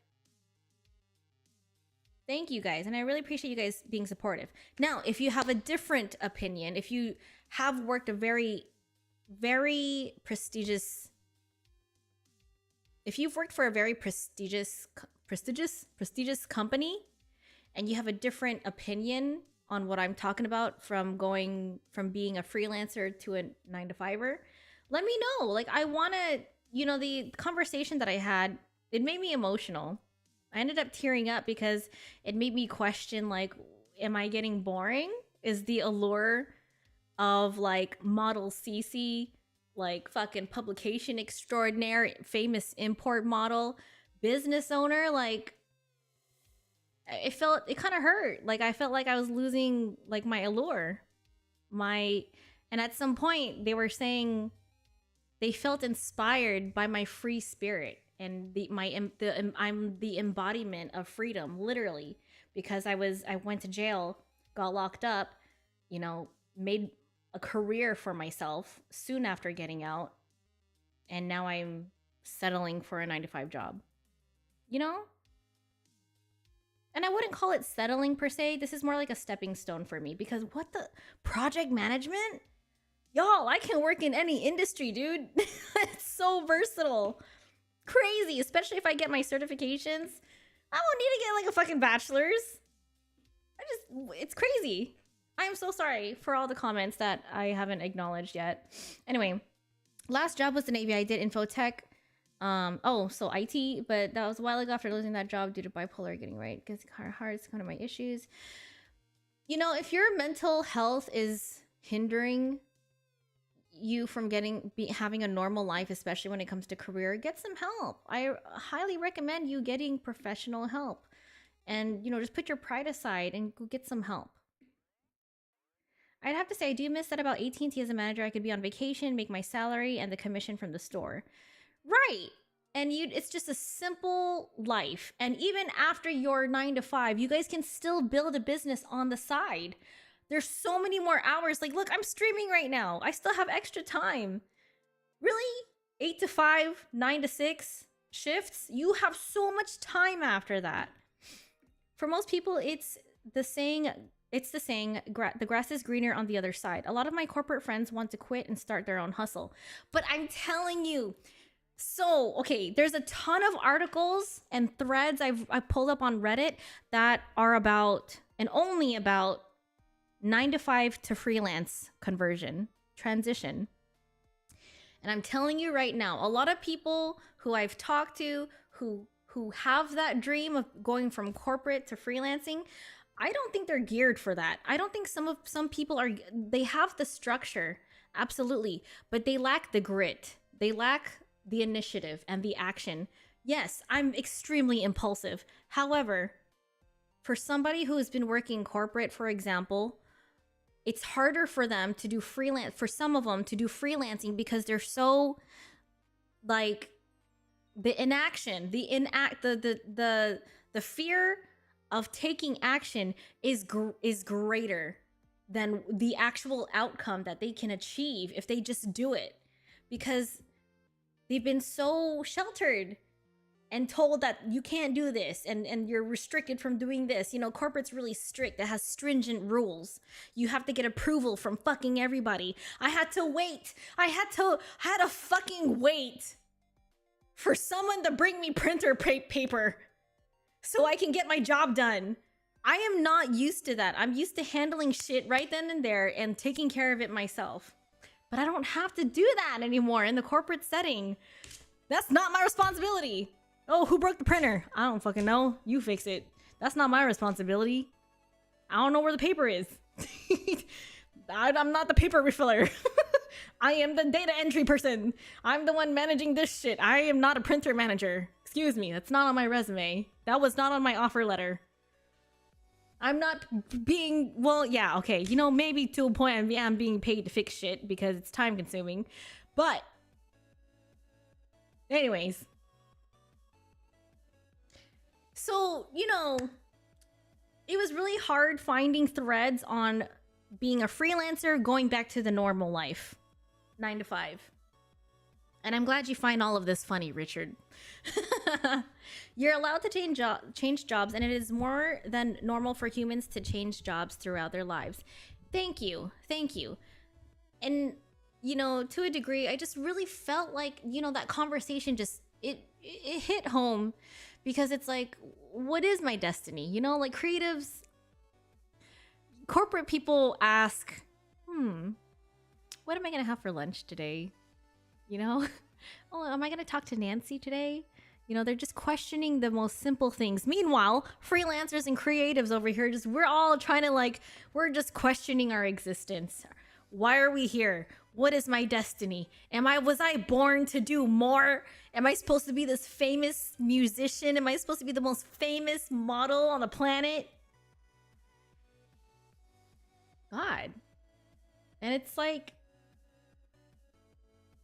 thank you guys. And I really appreciate you guys being supportive. Now, if you have a different opinion, if you have worked a very, very prestigious, if you've worked for a very prestigious company and you have a different opinion on what I'm talking about from going from being a freelancer to a 9-to-5er, let me know. Like, I want to, the conversation that I had, it made me emotional. I ended up tearing up because it made me question, like, am I getting boring? Is the allure of like model CC, like fucking publication extraordinaire, famous import model, business owner, like, it kind of hurt. Like, I felt like I was losing like my allure. And at some point they were saying they felt inspired by my free spirit and I'm the embodiment of freedom, literally, because I went to jail, got locked up, made a career for myself soon after getting out, and now I'm settling for a 9-to-5 job. And I wouldn't call it settling per se. This is more like a stepping stone for me, because what the project management? Y'all, I can work in any industry, dude. It's so versatile. Crazy, especially if I get my certifications. I won't need to get like a fucking bachelor's. It's crazy. I am so sorry for all the comments that I haven't acknowledged yet. Anyway, last job was the Navy. I did infotech. So IT, but that was a while ago after losing that job due to bipolar getting right. It gets hard. It's kind of my issues. If your mental health is hindering you from having a normal life, especially when it comes to career, get some help. I highly recommend you getting professional help, and just put your pride aside and go get some help. I'd have to say I do miss that about AT&T as a manager. I could be on vacation, make my salary and the commission from the store. Right. And it's just a simple life. And even after your 9-to-5, you guys can still build a business on the side. There's so many more hours. Like, look, I'm streaming right now. I still have extra time. Really? 8-to-5, 9-to-6 shifts? You have so much time after that. For most people, it's the saying, the grass is greener on the other side. A lot of my corporate friends want to quit and start their own hustle. But I'm telling you, okay, there's a ton of articles and threads I pulled up on Reddit that are about, and only about, 9-to-5 to freelance transition. And I'm telling you right now, a lot of people who I've talked to who have that dream of going from corporate to freelancing, I don't think they're geared for that. I don't think some people they have the structure, absolutely, but they lack the grit. They lack the initiative and the action. Yes, I'm extremely impulsive. However, for somebody who has been working corporate, for example, it's harder for them to do for some of them to do freelancing because they're so like the inaction, the fear of taking action is greater than the actual outcome that they can achieve if they just do it, because they've been so sheltered and told that you can't do this and you're restricted from doing this. Corporate's really strict. It has stringent rules. You have to get approval from fucking everybody. I had to wait. I had to fucking wait for someone to bring me printer paper so I can get my job done. I am not used to that. I'm used to handling shit right then and there and taking care of it myself. But I don't have to do that anymore in the corporate setting. That's not my responsibility. Oh, who broke the printer? I don't fucking know. You fix it. That's not my responsibility. I don't know where the paper is. I'm not the paper refiller. I am the data entry person. I'm the one managing this shit. I am not a printer manager. Excuse me, that's not on my resume. That was not on my offer letter. I'm not being, well, yeah, okay. You know, maybe to a point I'm being paid to fix shit because it's time consuming. But, anyways. So, you know, it was really hard finding threads on being a freelancer, going back to the normal life. 9 to 5. And I'm glad you find all of this funny, Richard. You're allowed to change jobs, and it is more than normal for humans to change jobs throughout their lives. Thank you. Thank you. And, you know, to a degree, I just really felt like, you know, that conversation just, it hit home because it's like, what is my destiny? You know, like creatives, corporate people ask, what am I going to have for lunch today? You know, oh, am I going to talk to Nancy today? You know, they're just questioning the most simple things. Meanwhile, freelancers and creatives over here, we're all trying to like, we're just questioning our existence. Why are we here? What is my destiny? Was I born to do more? Am I supposed to be this famous musician? Am I supposed to be the most famous model on the planet? God. And it's like,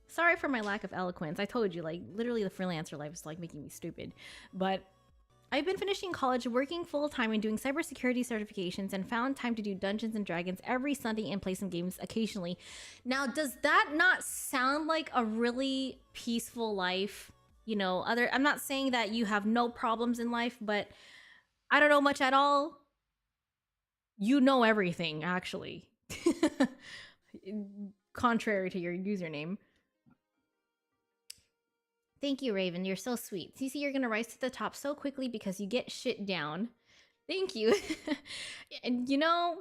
sorry for my lack of eloquence. I told you, like, literally the freelancer life is like making me stupid. But I've been finishing college, working full-time and doing cybersecurity certifications, and found time to do Dungeons and Dragons every Sunday and play some games occasionally. Now, does that not sound like a really peaceful life? You know, I'm not saying that you have no problems in life, but I don't know much at all. You know everything, actually. Contrary to your username. Thank you, Raven. You're so sweet. Cece, you're going to rise to the top so quickly because you get shit down. Thank you. And you know,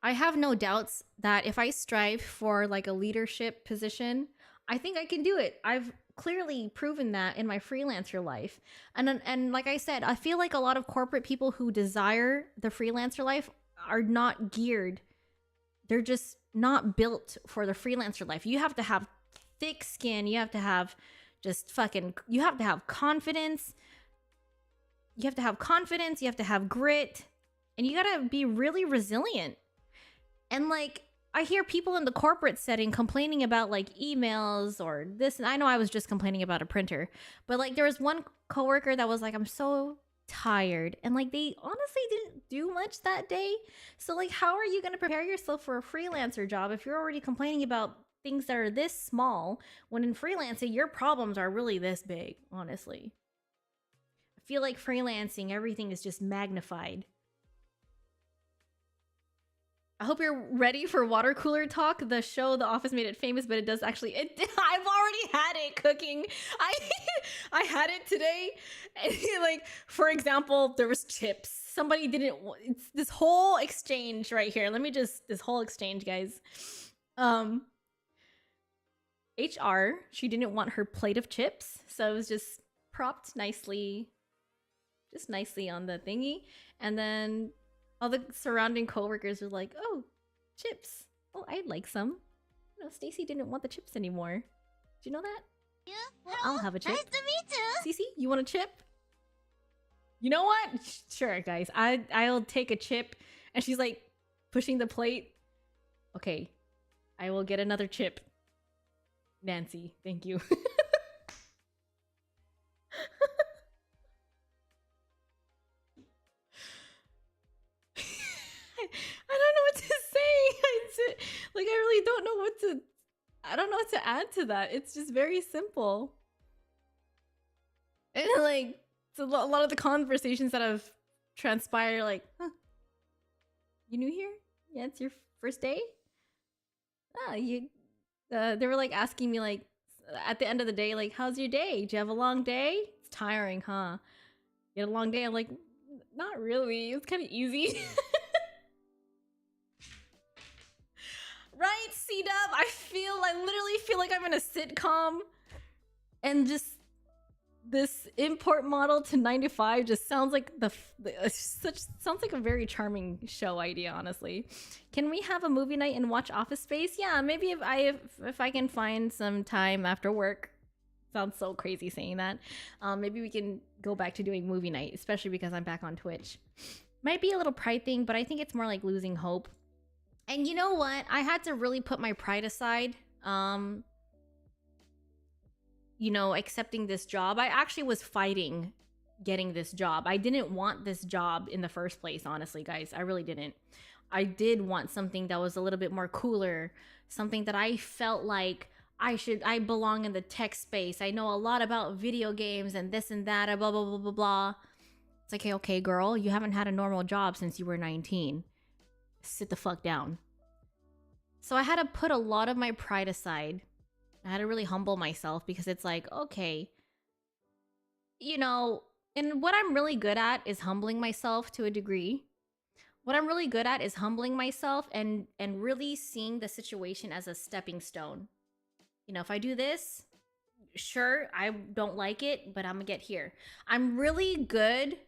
I have no doubts that if I strive for like a leadership position, I think I can do it. I've clearly proven that in my freelancer life. And like I said, I feel like a lot of corporate people who desire the freelancer life are not geared. They're just not built for the freelancer life. You have to have thick skin. You have to have you have to have confidence. You have to have confidence. You have to have grit. And you gotta be really resilient. And like, I hear people in the corporate setting complaining about like emails or this. And I know I was just complaining about a printer. But like, there was one coworker that was like, I'm so tired. And like, they honestly didn't do much that day. So like, how are you gonna prepare yourself for a freelancer job if you're already complaining about things that are this small, when in freelancing your problems are really this big? Honestly, I feel like freelancing, everything is just magnified. I hope you're ready for water cooler talk. The show The Office made it famous, but it does actually, I've already had it cooking. I had it today, and like, for example, there was chips. Somebody didn't, it's this whole exchange right here. This whole exchange, guys. HR, she didn't want her plate of chips, so it was just propped nicely, on the thingy. And then all the surrounding coworkers were like, "Oh, chips. Oh, I'd like some." You know, Stacy didn't want the chips anymore. Do you know that? Yeah. Well, I'll have a chip. Nice to meet you. Cece, you want a chip? You know what? Sure, guys. I'll take a chip. And she's like pushing the plate. Okay, I will get another chip. Nancy, thank you. I don't know what to say. Like, I really don't know I don't know what to add to that. It's just very simple. And like, a lot of the conversations that have transpired, like, huh, you new here? Yeah, it's your first day? Ah, they were like asking me like at the end of the day, like, how's your day? Do you have a long day? It's tiring, huh? You had a long day? I'm like, not really. It was kind of easy. Right, C-Dub? I literally feel like I'm in a sitcom. And just, this import model to 9 to 5 just sounds like sounds like a very charming show idea, honestly. Can we have a movie night and watch Office Space? Yeah, maybe if I can find some time after work. Sounds so crazy saying that. Maybe we can go back to doing movie night, especially because I'm back on Twitch. Might be a little pride thing, but I think it's more like losing hope. And you know what? I had to really put my pride aside. You know, accepting this job. I actually was fighting getting this job. I didn't want this job in the first place, honestly, guys. I really didn't. I did want something that was a little bit more cooler, something that I felt like I belong in the tech space. I know a lot about video games and this and that, blah, blah, blah, blah, blah. It's like, hey, okay, girl, you haven't had a normal job since you were 19. Sit the fuck down. So I had to put a lot of my pride aside. I had to really humble myself because it's like, okay, you know, and what I'm really good at is humbling myself to a degree. What I'm really good at is humbling myself and really seeing the situation as a stepping stone. You know, if I do this, sure, I don't like it, but I'm gonna get here. I'm really good.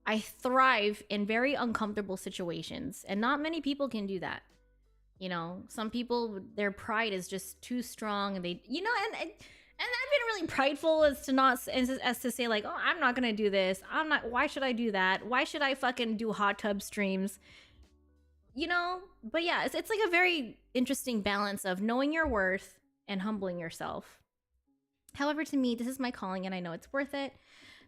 I thrive in very uncomfortable situations, and not many people can do that. You know, some people, their pride is just too strong, and they, you know, and I've been really prideful as to say like, oh, I'm not gonna do this. I'm not. Why should I do that? Why should I fucking do hot tub streams? You know, but yeah, it's like a very interesting balance of knowing your worth and humbling yourself. However, to me, this is my calling, and I know it's worth it.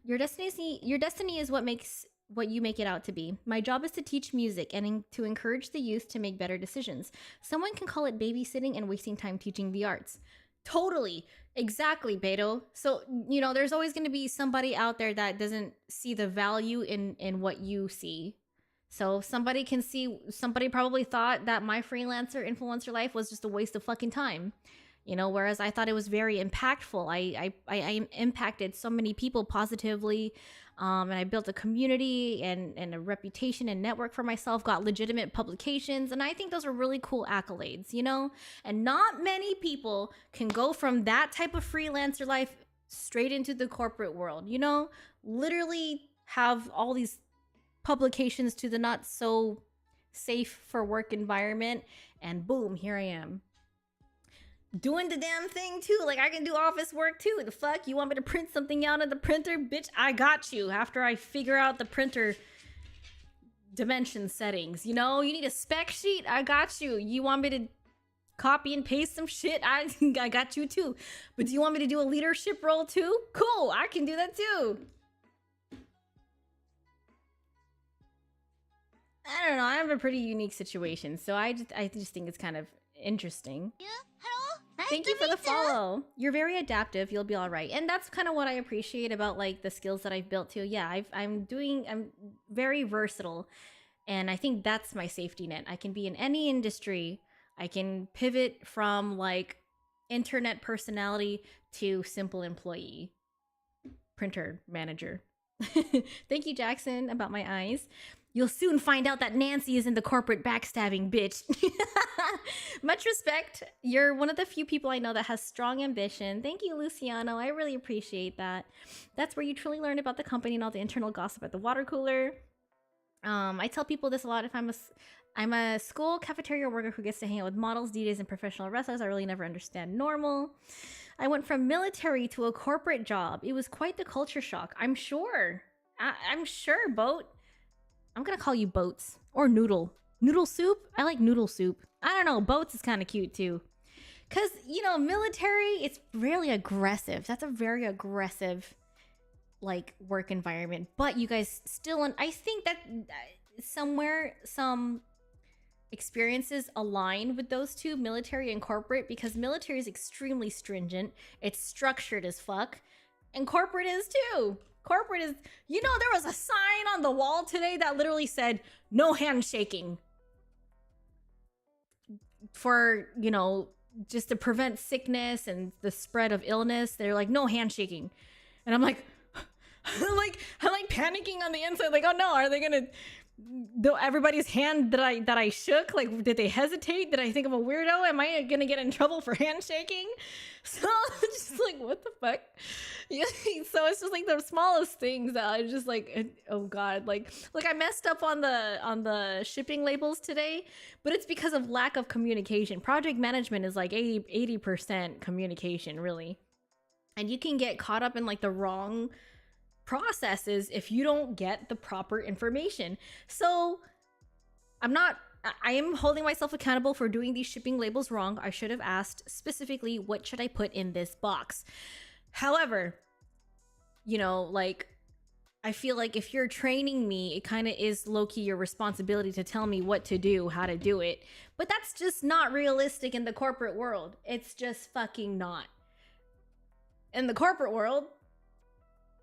Your destiny is what you make it out to be. My job is to teach music and to encourage the youth to make better decisions. Someone can call it babysitting and wasting time teaching the arts. Totally. Exactly, Beto. So, you know, there's always going to be somebody out there that doesn't see the value in what you see. So somebody probably thought that my freelancer influencer life was just a waste of fucking time. You know, whereas I thought it was very impactful. I impacted so many people positively, and I built a community and a reputation and network for myself, got legitimate publications, and I think those are really cool accolades, you know? And not many people can go from that type of freelancer life straight into the corporate world, you know? Literally have all these publications to the not so safe for work environment, and boom, here I am. Doing the damn thing too. Like, I can do office work too. The fuck? You want me to print something out of the printer? Bitch, I got you. After I figure out the printer dimension settings. You know, you need a spec sheet? I got you. You want me to copy and paste some shit? I got you too. But do you want me to do a leadership role too? Cool, I can do that too. I don't know. I have a pretty unique situation, so I just think it's kind of interesting. Yeah, hello. Nice Thank to you for the meet you. follow. You're very adaptive. You'll be all right. And that's kind of what I appreciate about like the skills that I've built too. Yeah, I'm very versatile, and I think that's my safety net. I can be in any industry. I can pivot from like internet personality to simple employee, printer manager. Thank you, Jackson, about my eyes. You'll soon find out that Nancy is in the corporate backstabbing, bitch. Much respect. You're one of the few people I know that has strong ambition. Thank you, Luciano. I really appreciate that. That's where you truly learn about the company and all the internal gossip at the water cooler. I tell people this a lot. If I'm a school cafeteria worker who gets to hang out with models, DJs, and professional wrestlers, I really never understand normal. I went from military to a corporate job. It was quite the culture shock. I'm sure. I'm sure, Boat. I'm gonna call you Boats. Or Noodle. Noodle Soup? I like Noodle Soup. I don't know. Boats is kind of cute too. Because, you know, military, it's really aggressive. That's a very aggressive, like, work environment. But you guys still, I think that somewhere, some experiences align with those two, military and corporate, because military is extremely stringent. It's structured as fuck. And corporate is too. Corporate is, you know, there was a sign on the wall today that literally said, no handshaking. For, you know, just to prevent sickness and the spread of illness. They're like, no handshaking. And I'm like, I'm like panicking on the inside. Like, oh no, are they gonna everybody's hand that I shook, like, did they hesitate? Did I think I'm a weirdo? Am I gonna get in trouble for handshaking? So just like, what the fuck? Yeah, so it's just like the smallest things that I just like, oh god, like I messed up on the shipping labels today, but it's because of lack of communication. Project management is like 80% communication, really, and you can get caught up in like the wrong processes if you don't get the proper information. So I am holding myself accountable for doing these shipping labels wrong. I should have asked specifically, what should I put in this box? However, you know, like, I feel like if you're training me, it kind of is low-key your responsibility to tell me what to do, how to do it. But that's just not realistic in the corporate world. It's just fucking not. In the corporate world,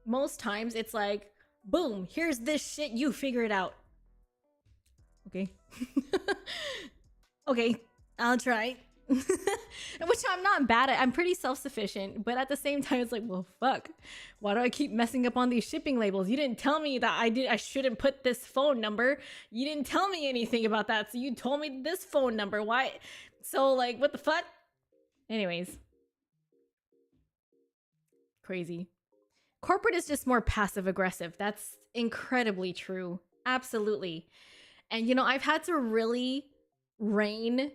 most times it's like, boom, here's this shit, you figure it out. Okay. Okay, I'll try. Which I'm not bad at. I'm pretty self-sufficient, but at the same time it's like, well, fuck, why do I keep messing up on these shipping labels? You didn't tell me that I shouldn't put this phone number. You didn't tell me anything about that, so you told me this phone number. Why? So like, what the fuck? Anyways, crazy. Corporate is just more passive aggressive. That's incredibly true. Absolutely. And you know, I've had to really rein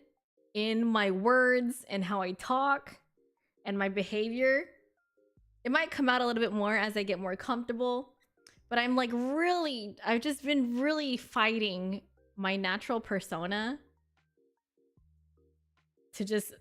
in my words and how I talk and my behavior. It might come out a little bit more as I get more comfortable, but I'm like, really, I've just been really fighting my natural persona to just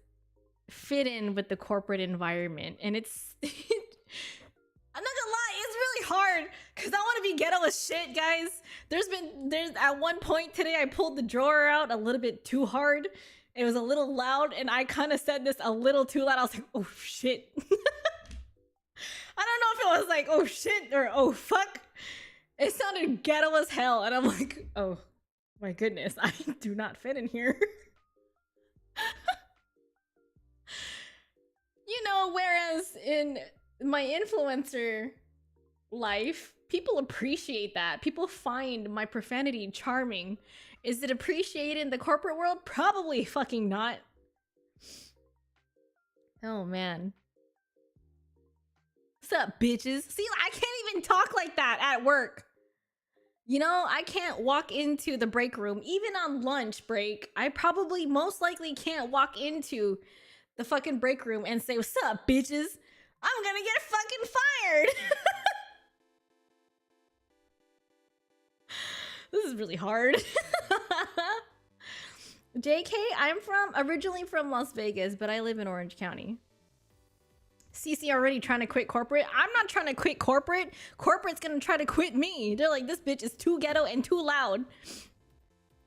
fit in with the corporate environment. And it's I'm not gonna lie, it's really hard because I want to be ghetto as shit, guys. There's at one point today, I pulled the drawer out a little bit too hard. It was a little loud, and I kind of said this a little too loud. I was like, oh shit. I don't know if it was like, oh shit, or oh fuck. It sounded ghetto as hell, and I'm like, oh my goodness, I do not fit in here. You know, whereas in my influencer life, people appreciate that. People find my profanity charming. Is it appreciated in the corporate world? Probably fucking not. Oh man. What's up, bitches? See, I can't even talk like that at work. You know, I can't walk into the break room, even on lunch break. I probably most likely can't walk into the fucking break room and say, what's up, bitches? I'm gonna get fucking fired. This is really hard. JK, I'm originally from Las Vegas, but I live in Orange County. CC already trying to quit corporate. I'm not trying to quit corporate. Corporate's gonna try to quit me. They're like, this bitch is too ghetto and too loud.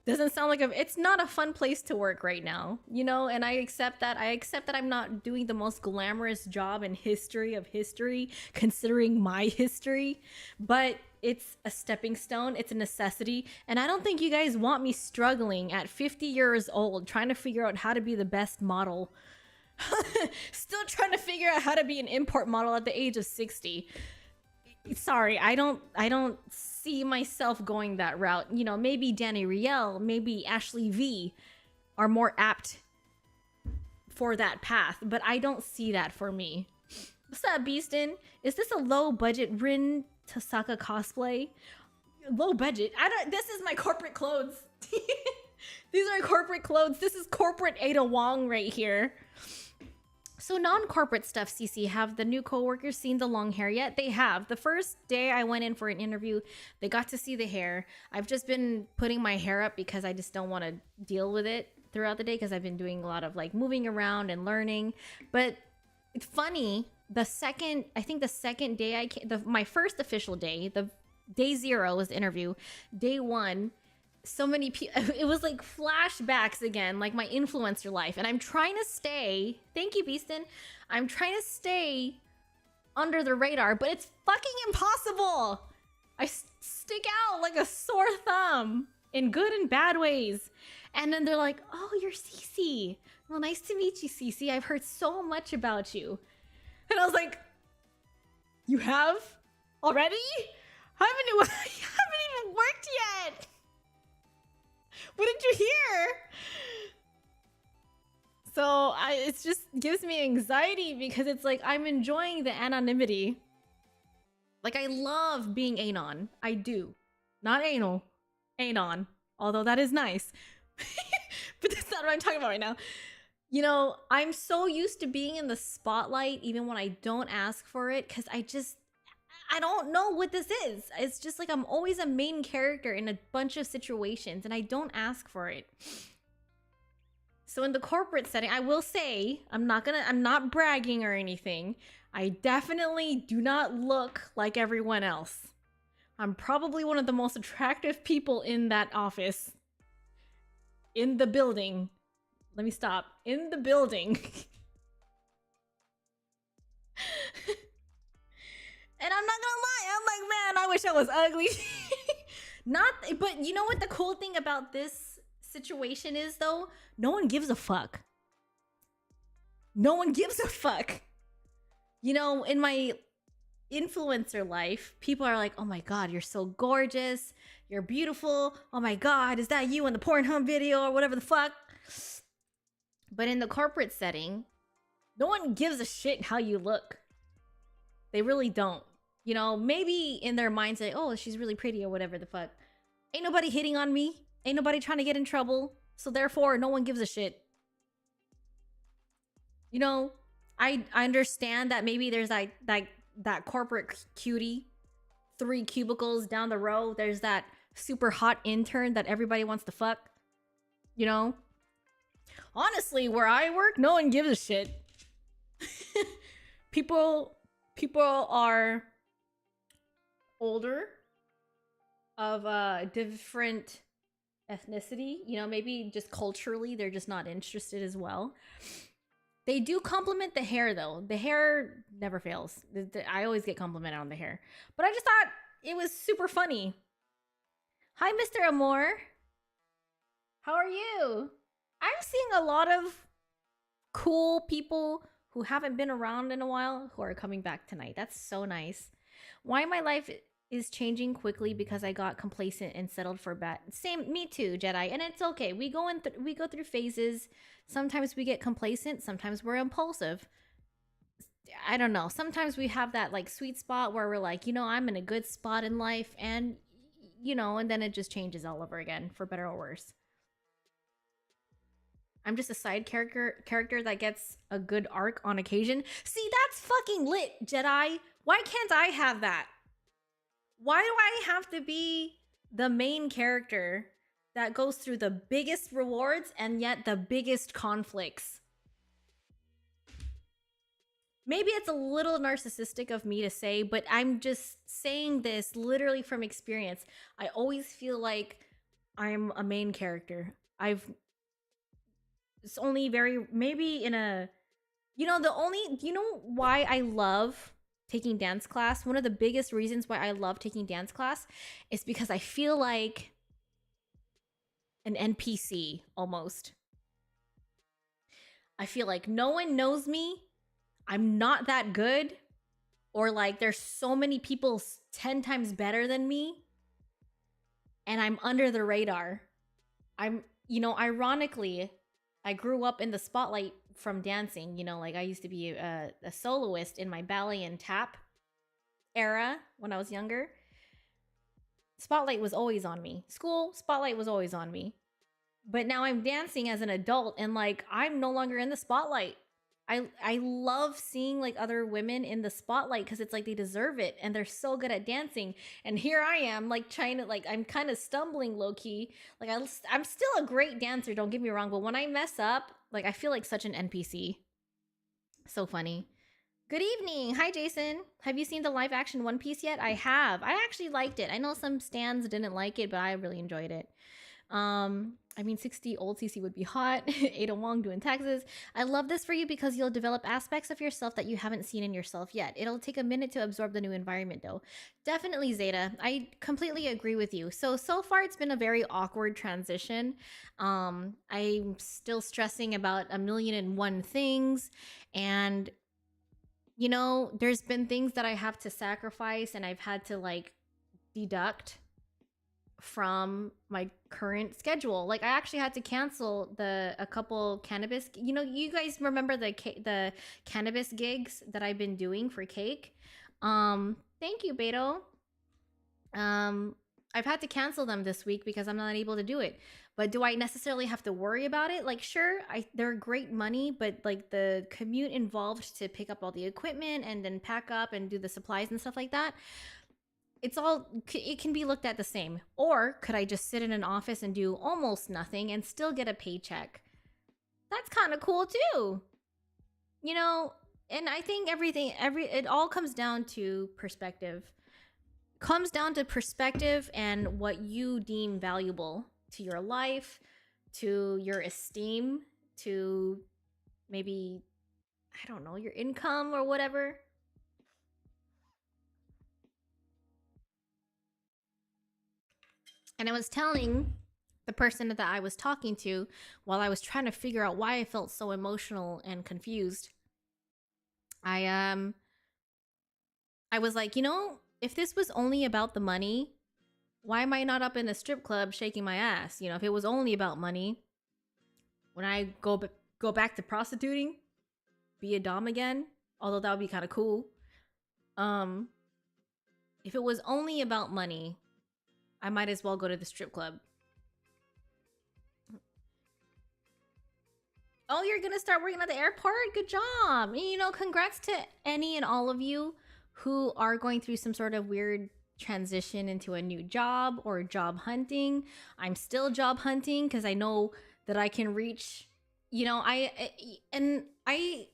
Doesn't sound like it's not a fun place to work right now, you know, and I accept that. I accept that I'm not doing the most glamorous job in history of history, considering my history, but it's a stepping stone. It's a necessity. And I don't think you guys want me struggling at 50 years old, trying to figure out how to be the best model. Still trying to figure out how to be an import model at the age of 60. Sorry, I don't see myself going that route. You know, maybe Danny Riel, maybe Ashley V are more apt for that path, but I don't see that for me. What's up, Beastin? Is this a low budget Rin Tasaka cosplay? Low budget? This is my corporate clothes. These are corporate clothes. This is corporate Ada Wong right here. So non-corporate stuff, CC, have the new coworkers seen the long hair yet? They have. The first day I went in for an interview, they got to see the hair. I've just been putting my hair up because I just don't want to deal with it throughout the day because I've been doing a lot of like moving around and learning. But it's funny, I think the second day I came, my first official day, the day 0 was the interview. Day 1, so many people, it was like flashbacks again, like my influencer life. And I'm trying to stay, thank you, Beastin. I'm trying to stay under the radar, but it's fucking impossible. I stick out like a sore thumb in good and bad ways. And then they're like, oh, you're Cece. Well, nice to meet you, Cece. I've heard so much about you. And I was like, you have already? I haven't even worked yet. it just gives me anxiety because it's like I'm enjoying the anonymity. Like, I love being anon. I do. Not anal. Anon. Although that is nice. But that's not what I'm talking about right now. You know, I'm so used to being in the spotlight even when I don't ask for it because I don't know what this is. It's just like I'm always a main character in a bunch of situations and I don't ask for it. So in the corporate setting, I will say, I'm not bragging or anything. I definitely do not look like everyone else. I'm probably one of the most attractive people in that office. In the building. Let me stop. In the building. And I'm not gonna lie, I'm like, man, I wish I was ugly. But you know what the cool thing about this situation is though? No one gives a fuck. No one gives a fuck. You know, in my influencer life, people are like, oh my god, you're so gorgeous, you're beautiful, oh my god, is that you in the Pornhub video or whatever the fuck? But in the corporate setting, no one gives a shit how you look. They really don't. You know, maybe in their minds, like, oh, she's really pretty or whatever the fuck. Ain't nobody hitting on me. Ain't nobody trying to get in trouble. So therefore, no one gives a shit. You know, I understand that maybe there's that corporate cutie 3 cubicles down the row. There's that super hot intern that everybody wants to fuck. You know? Honestly, where I work, no one gives a shit. People are older, of a different ethnicity. You know, maybe just culturally, they're just not interested as well. They do compliment the hair, though. The hair never fails. I always get complimented on the hair. But I just thought it was super funny. Hi, Mr. Amor. How are you? I'm seeing a lot of cool people who haven't been around in a while who are coming back tonight. That's so nice. Why my life is changing quickly because I got complacent and settled for bad. Same, me too, Jedi. And it's okay. We go through phases. Sometimes we get complacent. Sometimes we're impulsive. I don't know. Sometimes we have that like sweet spot where we're like, you know, I'm in a good spot in life, and you know, and then it just changes all over again, for better or worse. I'm just a side character that gets a good arc on occasion. See, that's fucking lit, Jedi. Why can't I have that? Why do I have to be the main character that goes through the biggest rewards and yet the biggest conflicts? Maybe it's a little narcissistic of me to say, but I'm just saying this literally from experience. I always feel like I'm a main character. It's only maybe in a, you know why I love taking dance class? One of the biggest reasons why I love taking dance class is because I feel like an NPC almost. I feel like no one knows me. I'm not that good. Or like there's so many people 10 times better than me. And I'm under the radar. Ironically, I grew up in the spotlight from dancing. You know, like I used to be a soloist in my ballet and tap era when I was younger. Spotlight was always on me. School, spotlight was always on me. But now I'm dancing as an adult and like I'm no longer in the spotlight. I love seeing like other women in the spotlight because it's like they deserve it and they're so good at dancing. And here I am like trying to like, I'm kind of stumbling low key. Like I'm still a great dancer, don't get me wrong. But when I mess up, like I feel like such an NPC. So funny. Good evening. Hi, Jason. Have you seen the live action One Piece yet? I have. I actually liked it. I know some stans didn't like it, but I really enjoyed it. I mean, 60 old CC would be hot. Ada Wong doing taxes. I love this for you because you'll develop aspects of yourself that you haven't seen in yourself yet. It'll take a minute to absorb the new environment, though. Definitely, Zeta. I completely agree with you. So far, it's been a very awkward transition. I'm still stressing about a million and one things. And, you know, there's been things that I have to sacrifice and I've had to, like, deduct from my current schedule. Like I actually had to cancel a couple cannabis. You know, you guys remember the cannabis gigs that I've been doing for cake? Thank you, Beto. I've had to cancel them this week because I'm not able to do it. But do I necessarily have to worry about it? Like, sure, they're great money, but like the commute involved to pick up all the equipment and then pack up and do the supplies and stuff like that, it can be looked at the same. Or could I just sit in an office and do almost nothing and still get a paycheck? That's kind of cool too. You know, and I think it all comes down to perspective. Comes down to perspective and what you deem valuable to your life, to your esteem, to maybe, I don't know, your income or whatever. And I was telling the person that I was talking to while I was trying to figure out why I felt so emotional and confused. I was like, you know, if this was only about the money, why am I not up in a strip club shaking my ass? You know, if it was only about money, when I go back to prostituting, be a dom again, although that would be kind of cool. If it was only about money, I might as well go to the strip club. Oh, you're gonna start working at the airport? Good job. And, you know, congrats to any and all of you who are going through some sort of weird transition into a new job or job hunting. I'm still job hunting because I know that I can reach, you know, I'm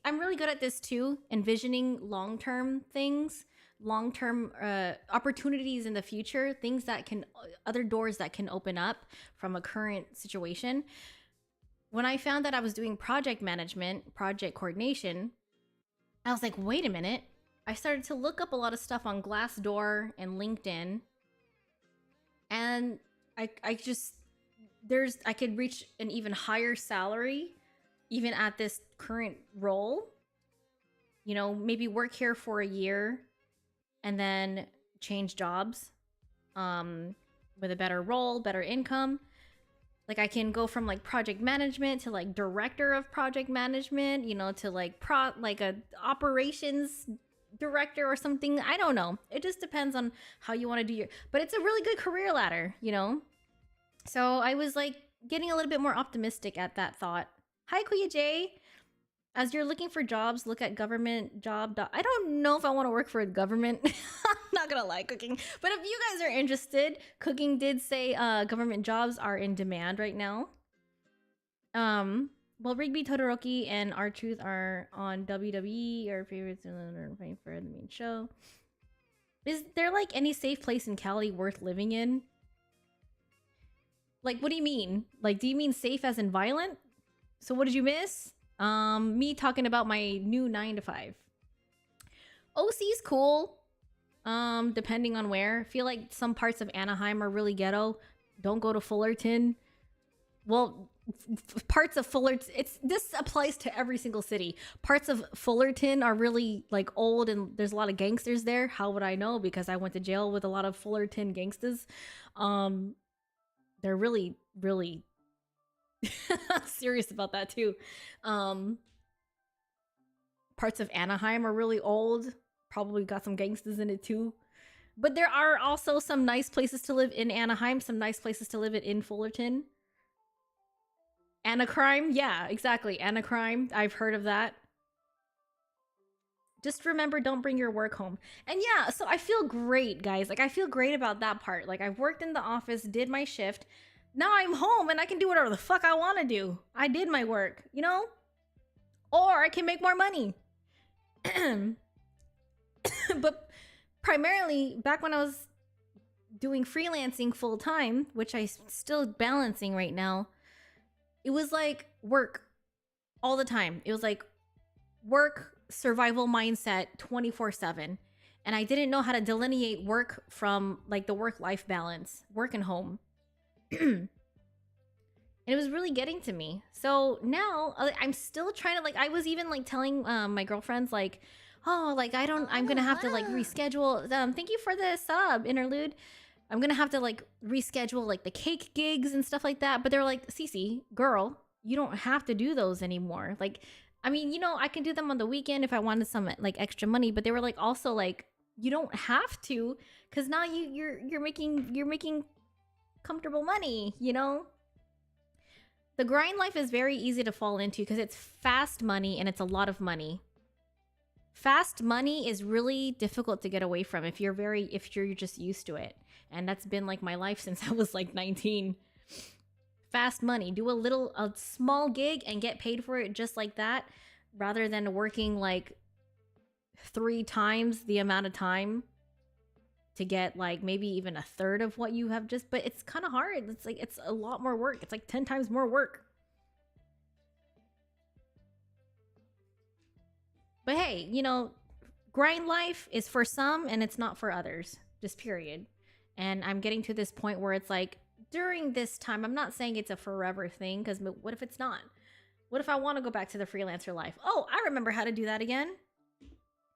really good at this too, envisioning long-term things, long-term opportunities in the future, things that can, other doors that can open up from a current situation. When I found that I was doing project management, project coordination, I was like, wait a minute. I started to look up a lot of stuff on Glassdoor and LinkedIn. And I could reach an even higher salary even at this current role. You know, maybe work here for a year and then change jobs with a better role, better income. Like I can go from like project management to like director of project management, you know, to like a operations director or something. I don't know. It just depends on how you want to do but it's a really good career ladder, you know? So I was like getting a little bit more optimistic at that thought. Hi, Kuya J. As you're looking for jobs, look at government job. I don't know if I want to work for the government. I'm not gonna lie, Cooking. But if you guys are interested, Cooking did say government jobs are in demand right now. Well, Rigby, Todoroki, and R-Truth are on WWE, our favorites, and are paying for the main show. Is there like any safe place in Cali worth living in? Like, what do you mean? Like, do you mean safe as in violent? So what did you miss? Me talking about my new 9 to 5. OC's cool. Depending on where. I feel like some parts of Anaheim are really ghetto. Don't go to Fullerton. Well, parts of Fullerton, this applies to every single city. Parts of Fullerton are really like old and there's a lot of gangsters there. How would I know? Because I went to jail with a lot of Fullerton gangsters. They're really, really serious about that too. Parts of Anaheim are really old. Probably got some gangsters in it too. But there are also some nice places to live in Anaheim, some nice places to live in Fullerton. Anacrime? Yeah, exactly. Anacrime. I've heard of that. Just remember, don't bring your work home. And yeah, so I feel great, guys. Like, I feel great about that part. Like, I've worked in the office, did my shift. Now I'm home and I can do whatever the fuck I want to do. I did my work, you know? Or I can make more money. But primarily, back when I was doing freelancing full time, which I'm still balancing right now, it was like work all the time. It was like work, survival mindset 24/7. And I didn't know how to delineate work from like the work-life balance, work and home. And it was really getting to me. So now I'm still trying to like, I was even like telling my girlfriends like, oh, like I'm gonna have to like reschedule. Thank you for the sub, Interlude. I'm gonna have to like reschedule like the cake gigs and stuff like that. But they're like, Cece, girl, you don't have to do those anymore. Like, I mean, you know, I can do them on the weekend if I wanted some like extra money. But they were like, also like, you don't have to, because now you're making comfortable money. You know, the grind life is very easy to fall into because it's fast money and it's a lot of money. Fast money is really difficult to get away from if you're just used to it. And that's been like my life since I was like 19. Fast money. Do a small gig and get paid for it just like that, rather than working like 3 times the amount of time to get like maybe even a third of what you have just, but it's kind of hard. It's like, it's a lot more work. It's like 10 times more work. But hey, you know, grind life is for some and it's not for others. Just period. And I'm getting to this point where it's like, during this time, I'm not saying it's a forever thing, because what if it's not? What if I want to go back to the freelancer life? Oh, I remember how to do that again.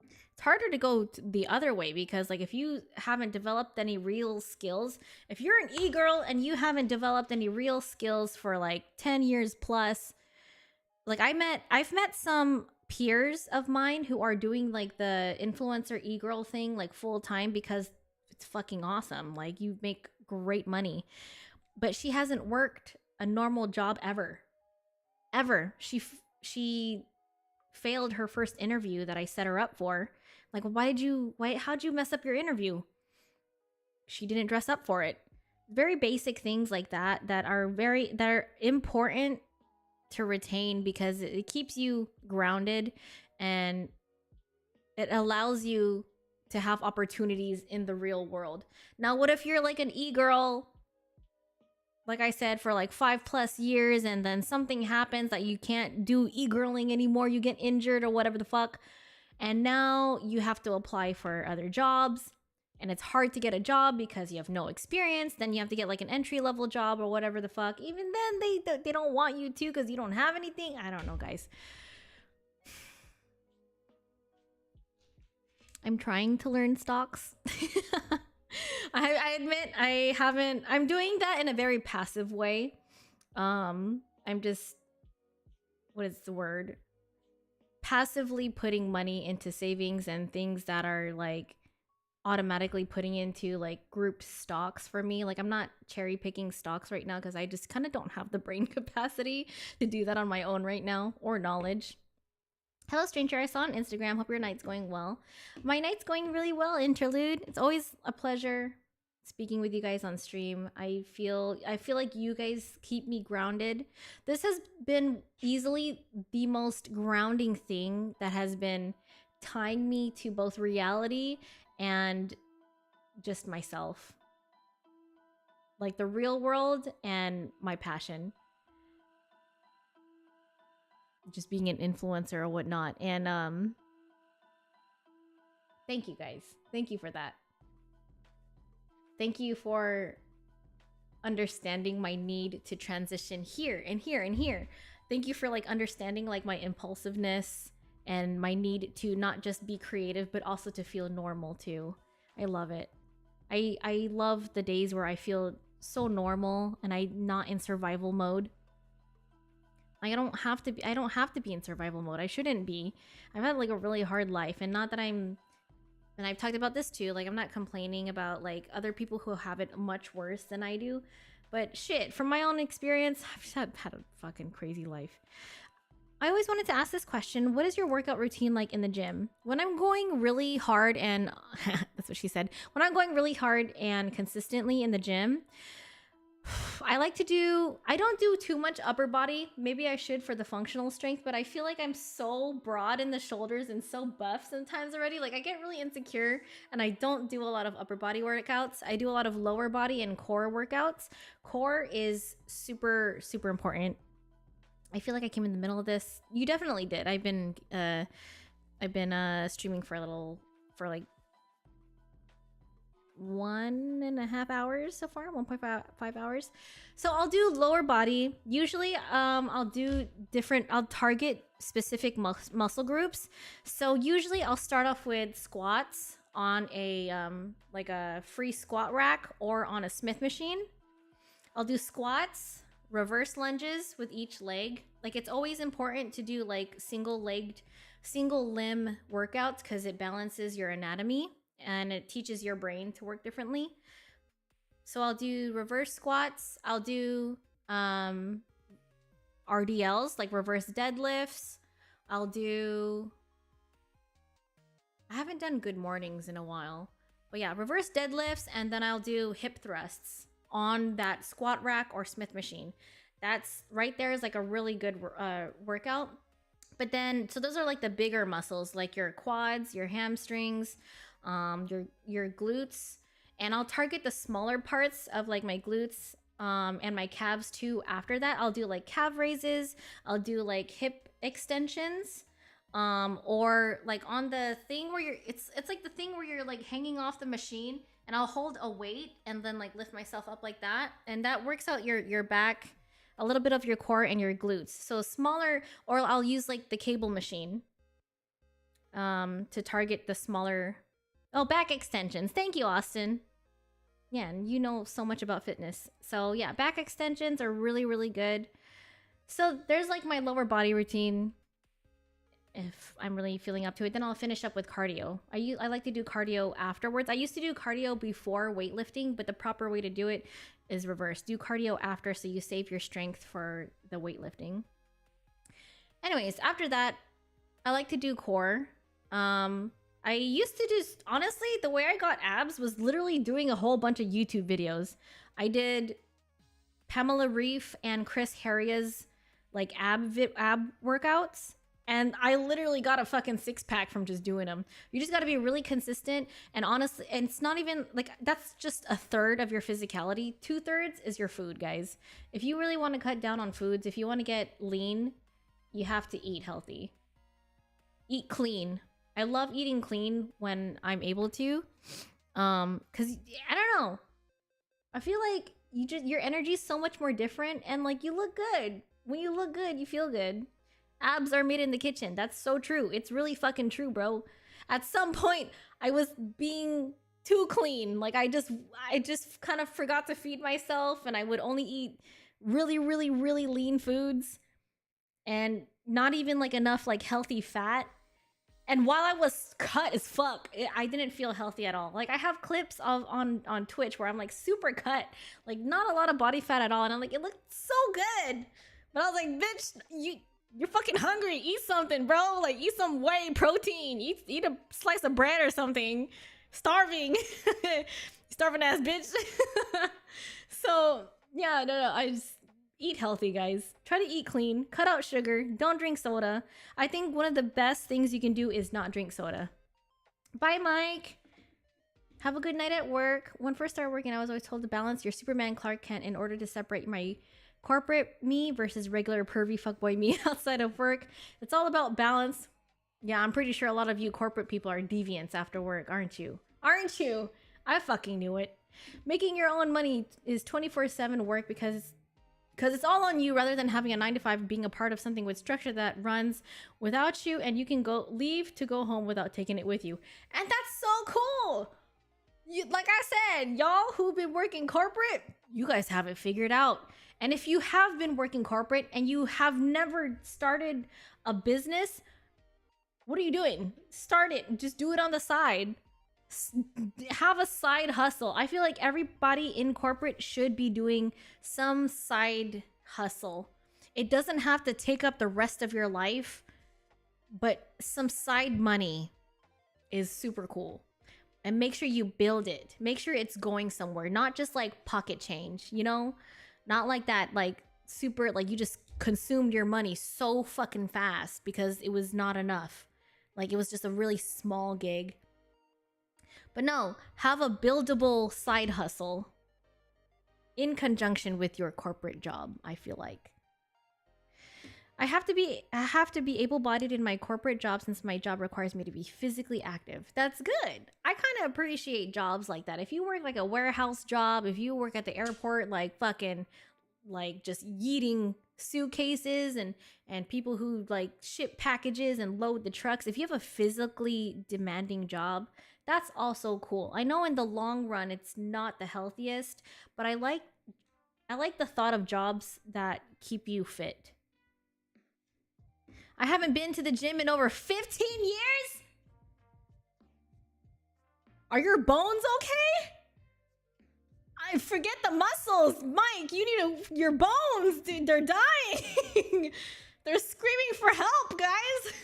It's harder to go the other way because like if you haven't developed any real skills, if you're an e-girl and you haven't developed any real skills for like 10 years plus, like I've met some peers of mine who are doing like the influencer e-girl thing like full time because it's fucking awesome. Like you make great money. But she hasn't worked a normal job ever. She failed her first interview that I set her up for. Like, how'd you mess up your interview? She didn't dress up for it. Very basic things like that are important to retain because it keeps you grounded and it allows you to have opportunities in the real world. Now, what if you're like an e-girl, like I said, for like 5+ years and then something happens that you can't do e-girling anymore, you get injured or whatever the fuck, and now you have to apply for other jobs and it's hard to get a job because you have no experience. Then you have to get like an entry-level job or whatever the fuck. Even then they don't want you to because you don't have anything. I don't know, guys. I'm trying to learn stocks. I admit I haven't. I'm doing that in a very passive way. I'm just, what is the word? Passively putting money into savings and things that are like automatically putting into like group stocks for me. Like I'm not cherry picking stocks right now because I just kind of don't have the brain capacity to do that on my own right now, or knowledge. Hello, stranger. I saw on Instagram. Hope your night's going well. My night's going really well, interlude. It's always a pleasure speaking with you guys on stream. I feel like you guys keep me grounded. This has been easily the most grounding thing that has been tying me to both reality and just myself. Like the real world and my passion. Just being an influencer or whatnot. And thank you guys. Thank you for that. Thank you for understanding my need to transition here and here and here. Thank you for like understanding like my impulsiveness and my need to not just be creative but also to feel normal too. I love it. I love the days where I feel so normal and I'm not in survival mode. Like I don't have to be in survival mode. I shouldn't be. I've had like a really hard life, and not that and I've talked about this too, like I'm not complaining about like other people who have it much worse than I do, but shit, from my own experience, I've had a fucking crazy life. I always wanted to ask this question. What is your workout routine like in the gym? When I'm going really hard and that's what she said. When I'm going really hard and consistently in the gym, I don't do too much upper body. Maybe I should for the functional strength, but I feel like I'm so broad in the shoulders and so buff sometimes already. Like I get really insecure and I don't do a lot of upper body workouts. I do a lot of lower body and core workouts. Core is super, super important. I feel like I came in the middle of this. You definitely did. I've been streaming for like 1.5 hours so far, 1.5 hours. So I'll do lower body. Usually I'll target specific muscle groups. So usually I'll start off with squats. on a like a free squat rack or on a Smith machine. I'll do squats, reverse lunges with each leg. Like, it's always important to do like single limb workouts because it balances your anatomy and it teaches your brain to work differently. So I'll do reverse squats. I'll do RDLs, like reverse deadlifts. I haven't done good mornings in a while. But yeah, reverse deadlifts, and then I'll do hip thrusts on that squat rack or Smith machine. That's right there is like a really good workout. But then, so those are like the bigger muscles, like your quads, your hamstrings, your glutes. And I'll target the smaller parts of like my glutes and my calves too. After that, I'll do like calf raises. I'll do like hip extensions. Or like on the thing where it's like the thing where you're like hanging off the machine, and I'll hold a weight and then like lift myself up like that, and that works out your back, a little bit of your core and your glutes. So smaller, or I'll use like the cable machine to target the smaller back extensions. Thank you, Austin. Yeah, and you know so much about fitness. So yeah, back extensions are really, really good. So there's like my lower body routine. If I'm really feeling up to it, then I'll finish up with cardio. I like to do cardio afterwards. I used to do cardio before weightlifting, but the proper way to do it is reverse. Do cardio after so you save your strength for the weightlifting. Anyways, after that, I like to do core. I used to just, honestly, the way I got abs was literally doing a whole bunch of YouTube videos. I did Pamela Reif and Chris Heria's like ab workouts. And I literally got a fucking six-pack from just doing them. You just got to be really consistent. And honestly, and it's not even, like, that's just a third of your physicality. 2/3 is your food, guys. If you really want to cut down on foods, if you want to get lean, you have to eat healthy. Eat clean. I love eating clean when I'm able to. Because, I don't know. I feel like your energy is so much more different. And, like, you look good. When you look good, you feel good. Abs are made in the kitchen. That's so true. It's really fucking true, bro. At some point, I was being too clean. Like, I just kind of forgot to feed myself, and I would only eat really, really, really lean foods and not even like enough like healthy fat. And while I was cut as fuck, I didn't feel healthy at all. Like, I have clips on Twitch where I'm like super cut, like not a lot of body fat at all, and I'm like, it looked so good. But I was like, bitch, you're fucking hungry. Eat something, bro. Like, eat some whey protein. Eat a slice of bread or something. Starving. Starving ass bitch. So, yeah, no. I just eat healthy, guys. Try to eat clean. Cut out sugar. Don't drink soda. I think one of the best things you can do is not drink soda. Bye, Mike. Have a good night at work. When I first started working, I was always told to balance your Superman Clark Kent in order to separate my corporate me versus regular pervy fuckboy me outside of work. It's all about balance. Yeah, I'm pretty sure a lot of you corporate people are deviants after work, aren't you? Aren't you? I fucking knew it. Making your own money is 24/7 work because it's all on you, rather than having a 9-to-5, being a part of something with structure that runs without you, and you can leave to go home without taking it with you. And that's so cool. Like I said, y'all who've been working corporate, you guys have it figured out. And if you have been working corporate and you have never started a business, what are you doing? Start it. Just do it on the side. Have a side hustle. I feel like everybody in corporate should be doing some side hustle. It doesn't have to take up the rest of your life, but some side money is super cool. And make sure you build it. Make sure it's going somewhere, not just like pocket change, you know? Not like that, like super, like you just consumed your money so fucking fast because it was not enough. Like, it was just a really small gig. But no, have a buildable side hustle in conjunction with your corporate job, I feel like. I have to be able-bodied in my corporate job since my job requires me to be physically active. That's good. I kind of appreciate jobs like that. If you work like a warehouse job, if you work at the airport, like fucking like just yeeting suitcases and people who like ship packages and load the trucks, if you have a physically demanding job, That's also cool. I know in the long run it's not the healthiest, but I like the thought of jobs that keep you fit. I haven't been to the gym in over 15 years? Are your bones okay? I forget the muscles. Mike, you need your bones, dude. They're dying. They're screaming for help, guys.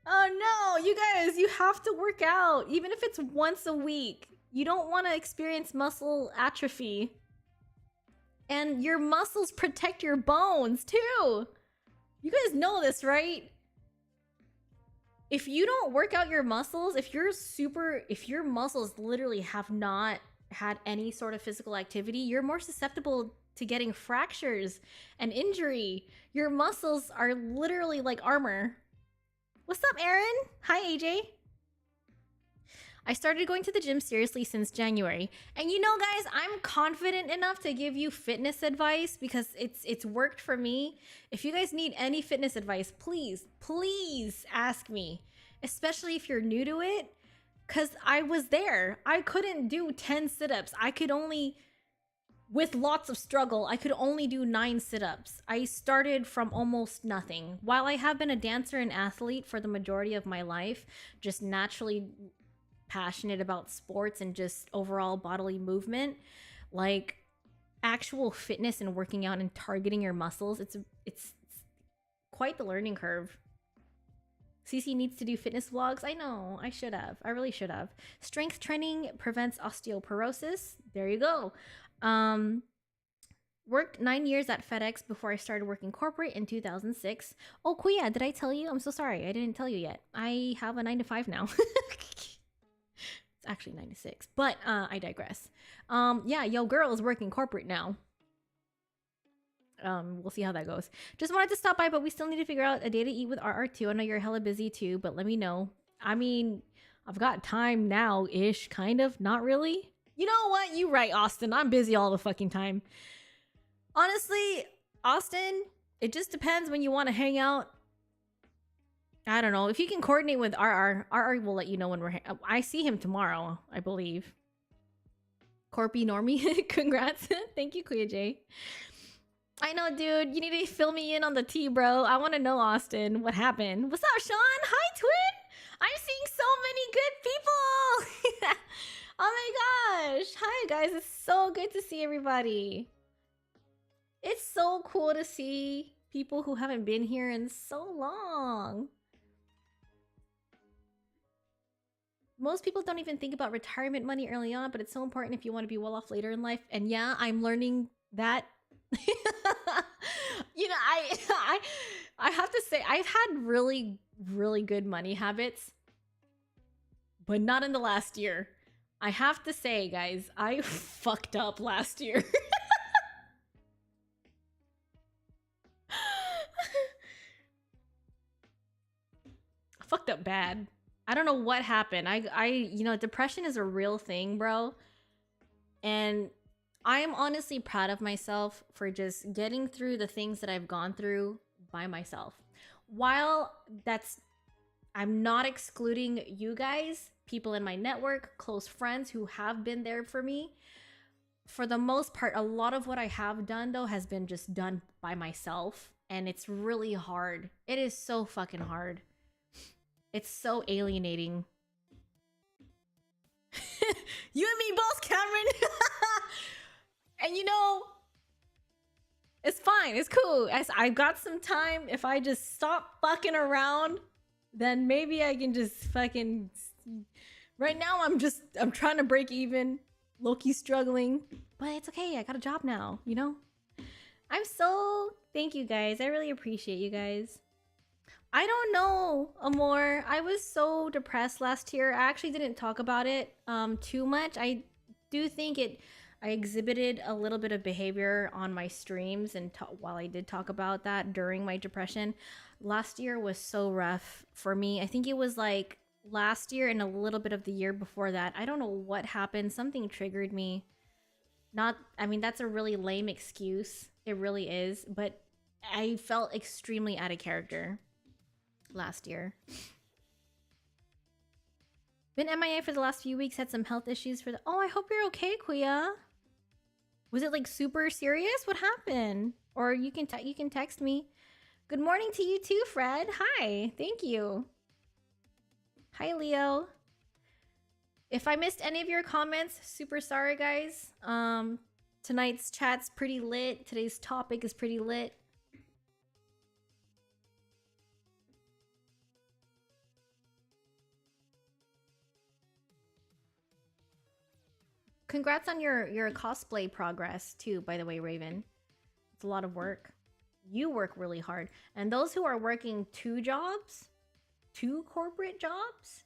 Oh no, you guys, you have to work out, even if it's once a week. You don't want to experience muscle atrophy. And your muscles protect your bones too. You guys know this, right? If you don't work out your muscles, if your muscles literally have not had any sort of physical activity, you're more susceptible to getting fractures and injury. Your muscles are literally like armor. What's up, Aaron? Hi, AJ. I started going to the gym seriously since January. And you know, guys, I'm confident enough to give you fitness advice because it's worked for me. If you guys need any fitness advice, please ask me, especially if you're new to it, because I was there. I couldn't do 10 sit-ups. With lots of struggle, I could only do 9 sit-ups. I started from almost nothing. While I have been a dancer and athlete for the majority of my life, just naturally passionate about sports and just overall bodily movement, like actual fitness and working out and targeting your muscles, it's quite the learning curve. Cece needs to do fitness vlogs. I know, I should have. I really should have. Strength training prevents osteoporosis. There you go. Worked 9 years at FedEx before I started working corporate in 2006. Oh, Kuya, did I tell you? I'm so sorry. I didn't tell you yet. I have a 9 to 5 now. It's actually 9 to 6, but I digress. Yeah, yo girl is working corporate now. We'll see how that goes. Just wanted to stop by, but we still need to figure out a day to eat with RR2. I know you're hella busy too, but let me know. I mean, I've got time now-ish, kind of. Not really. You know what? You right, Austin. I'm busy all the fucking time. Honestly, Austin, it just depends when you want to hang out. I don't know. If you can coordinate with RR will let you know when we're... I see him tomorrow, I believe. CORPIE Normie, congrats. Thank you, Kuya J. I know, dude. You need to fill me in on the tea, bro. I want to know, Austin. What happened? What's up, Sean? Hi, twin. I'm seeing so many good people. Oh my gosh. Hi, guys. It's so good to see everybody. It's so cool to see people who haven't been here in so long. Most people don't even think about retirement money early on, but it's so important if you want to be well off later in life. And yeah, I'm learning that. You know, I have to say, I've had really, really good money habits, but not in the last year. I have to say, guys, I fucked up last year. I fucked up bad. I don't know what happened. You know, depression is a real thing, bro. And I am honestly proud of myself for just getting through the things that I've gone through by myself. While I'm not excluding you guys, people in my network, close friends who have been there for me. For the most part, a lot of what I have done, though, has been just done by myself. And it's really hard. It is so fucking hard. It's so alienating. You and me both, Cameron. And you know, it's fine. It's cool. I've got some time. If I just stop fucking around, then maybe I can just fucking... Right now, I'm trying to break even. Loki's struggling. But it's okay. I got a job now, you know? Thank you, guys. I really appreciate you guys. I don't know, Amor. I was so depressed last year. I actually didn't talk about it too much. I do think I exhibited a little bit of behavior on my streams, and while I did talk about that during my depression, last year was so rough for me. I think it was like last year and a little bit of the year before that. I don't know what happened. Something triggered me. I mean, that's a really lame excuse. It really is. But I felt extremely out of character last year. Been MIA for the last few weeks. Had some health issues for the. Oh, I hope you're okay, Kuya. Was it like super serious? What happened? Or you can text me. Good morning to you too, Fred. Hi. Thank you. Hi, Leo. If I missed any of your comments, super sorry, guys. Tonight's chat's pretty lit. Today's topic is pretty lit. Congrats on your cosplay progress too, by the way, Raven. It's a lot of work. You work really hard. And those who are working 2 jobs, 2 corporate jobs,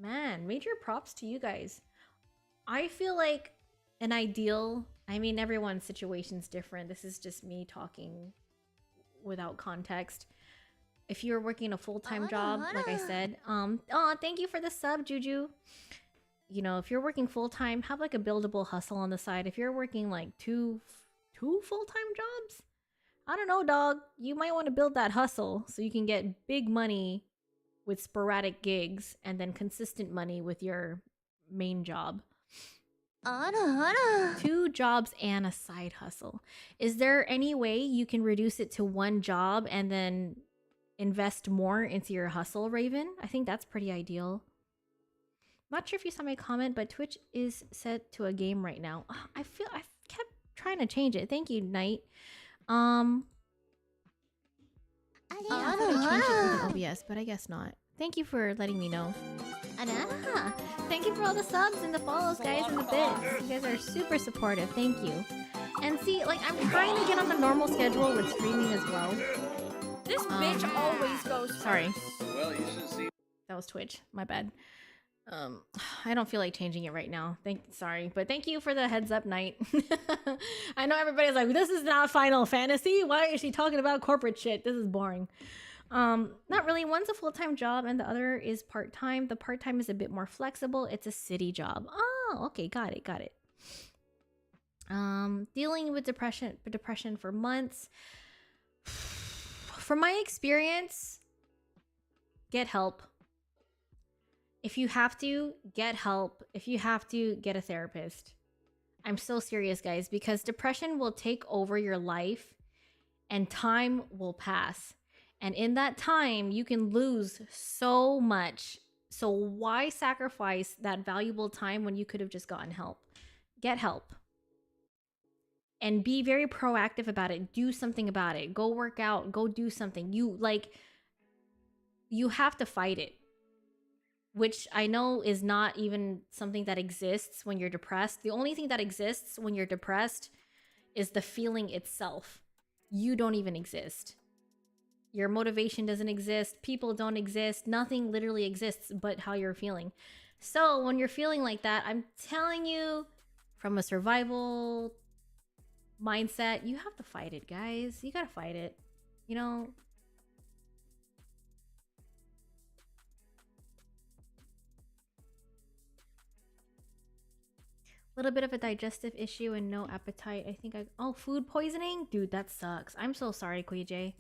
man, major props to you guys. I feel like an ideal, I mean, everyone's situation's different. This is just me talking without context. If you're working a full-time job, like I said, oh, thank you for the sub, Juju. You know, if you're working full-time, have like a buildable hustle on the side. If you're working like two full-time jobs, I don't know, dog. You might want to build that hustle so you can get big money with sporadic gigs and then consistent money with your main job. 2 jobs and a side hustle. Is there any way you can reduce it to 1 job and then invest more into your hustle, Raven? I think that's pretty ideal. Not sure if you saw my comment, but Twitch is set to a game right now. I kept trying to change it. Thank you, Knight. I thought I changed it with OBS, but I guess not. Thank you for letting me know. Thank you for all the subs and the follows, guys, and the bits. You guys are super supportive. Thank you. And see, like, I'm trying to get on the normal schedule with streaming as well. This bitch always goes first. Sorry. Well, you should see. That was Twitch. My bad. I don't feel like changing it right now. Sorry, but thank you for the heads up, Knight. I know everybody's like, this is not Final Fantasy. Why is she talking about corporate shit? This is boring. Not really. One's a full-time job and the other is part-time. The part-time is a bit more flexible. It's a city job. Oh, okay, got it. Dealing with depression for months. From my experience, get help. If you have to, get help. If you have to, get a therapist. I'm so serious, guys, because depression will take over your life and time will pass. And in that time, you can lose so much. So why sacrifice that valuable time when you could have just gotten help? Get help. And be very proactive about it. Do something about it. Go work out. Go do something. You have to fight it. Which I know is not even something that exists when you're depressed. The only thing that exists when you're depressed is the feeling itself. You don't even exist. Your motivation doesn't exist. People don't exist. Nothing literally exists but how you're feeling. So when you're feeling like that, I'm telling you, from a survival mindset, you have to fight it, guys. You gotta fight it. You know? Little bit of a digestive issue and no appetite. I think oh, food poisoning? Dude, that sucks. I'm so sorry, Queej.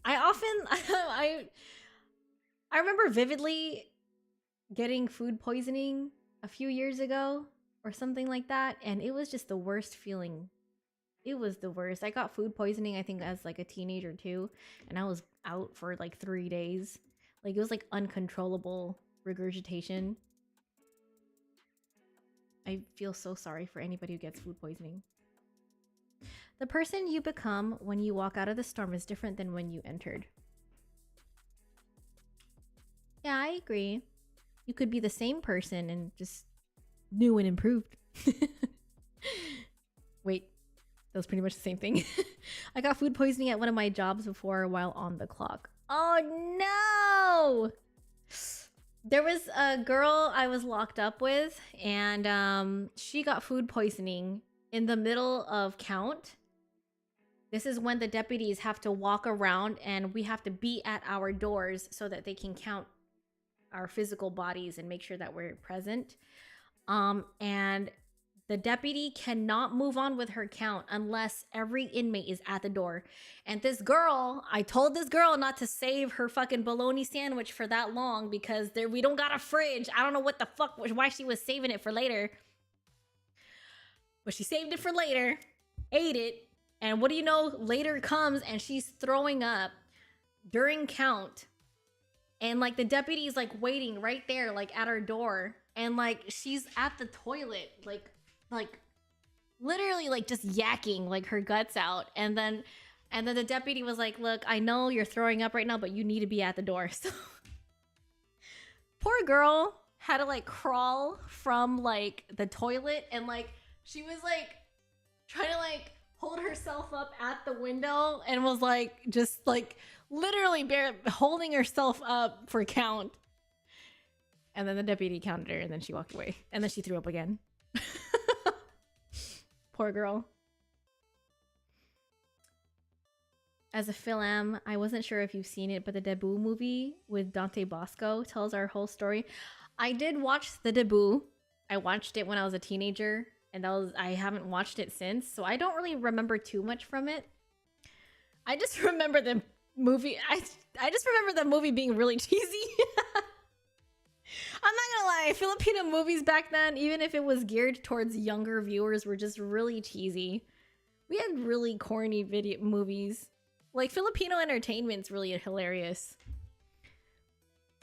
I remember vividly getting food poisoning a few years ago or something like that, and it was just the worst feeling. It was the worst. I got food poisoning, I think, as like a teenager too, and I was out for like 3 days. Like, it was like uncontrollable regurgitation. I feel so sorry for anybody who gets food poisoning. The person you become when you walk out of the storm is different than when you entered. Yeah, I agree. You could be the same person and just new and improved. Wait, that was pretty much the same thing. I got food poisoning at one of my jobs before while on the clock. Oh no! There was a girl I was locked up with, and she got food poisoning in the middle of count. This is when the deputies have to walk around and we have to be at our doors so that they can count our physical bodies and make sure that we're present. And The deputy cannot move on with her count unless every inmate is at the door. And this girl, I told this girl not to save her fucking bologna sandwich for that long because we don't got a fridge. I don't know what the fuck, why she was saving it for later. But she saved it for later, ate it, and what do you know? Later comes and she's throwing up during count. And like the deputy is like waiting right there, like at her door. And like she's at the toilet, like literally like just yakking like her guts out. And then the deputy was like, look, I know you're throwing up right now, but you need to be at the door. So poor girl had to like crawl from like the toilet, and like she was like trying to like hold herself up at the window and was like just like literally holding herself up for count. And then the deputy counted her, and then she walked away, and then she threw up again. Poor girl. As a film, I wasn't sure if you've seen it, but the Debut movie with Dante Bosco tells our whole story. I did watch the Debut. I watched it when I was a teenager, and I haven't watched it since, so I don't really remember too much from it. I just remember the movie. I just remember the movie being really cheesy. I'm not gonna lie, Filipino movies back then, even if it was geared towards younger viewers, were just really cheesy. We had really corny movies. Like, Filipino entertainment's really hilarious.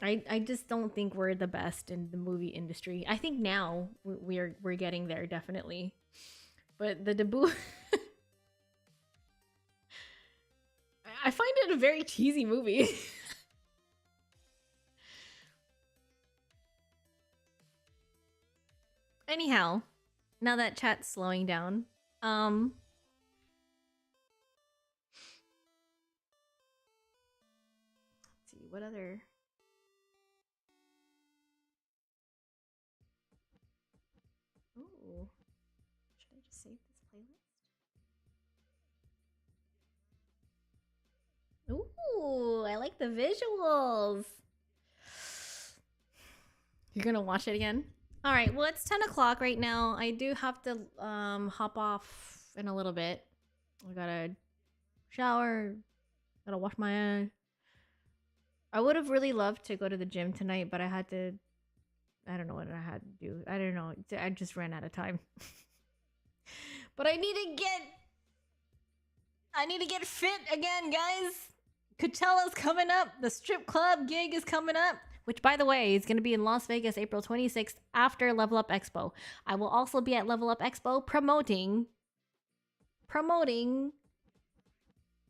I just don't think we're the best in the movie industry. I think now we're getting there, definitely. But the Debut... I find it a very cheesy movie. Anyhow, now that chat's slowing down, let's see, what other... Ooh, should I just save this playlist? Ooh, I like the visuals. You're gonna watch it again? All right, well, it's 10 o'clock right now. I do have to hop off in a little bit. I gotta shower, gotta wash my ass. I would have really loved to go to the gym tonight, but I had to... I don't know what I had to do. I don't know. I just ran out of time. But I need to get fit again, guys. Coachella's coming up. The strip club gig is coming up. Which, by the way, is going to be in Las Vegas, April 26th, after Level Up Expo. I will also be at Level Up Expo promoting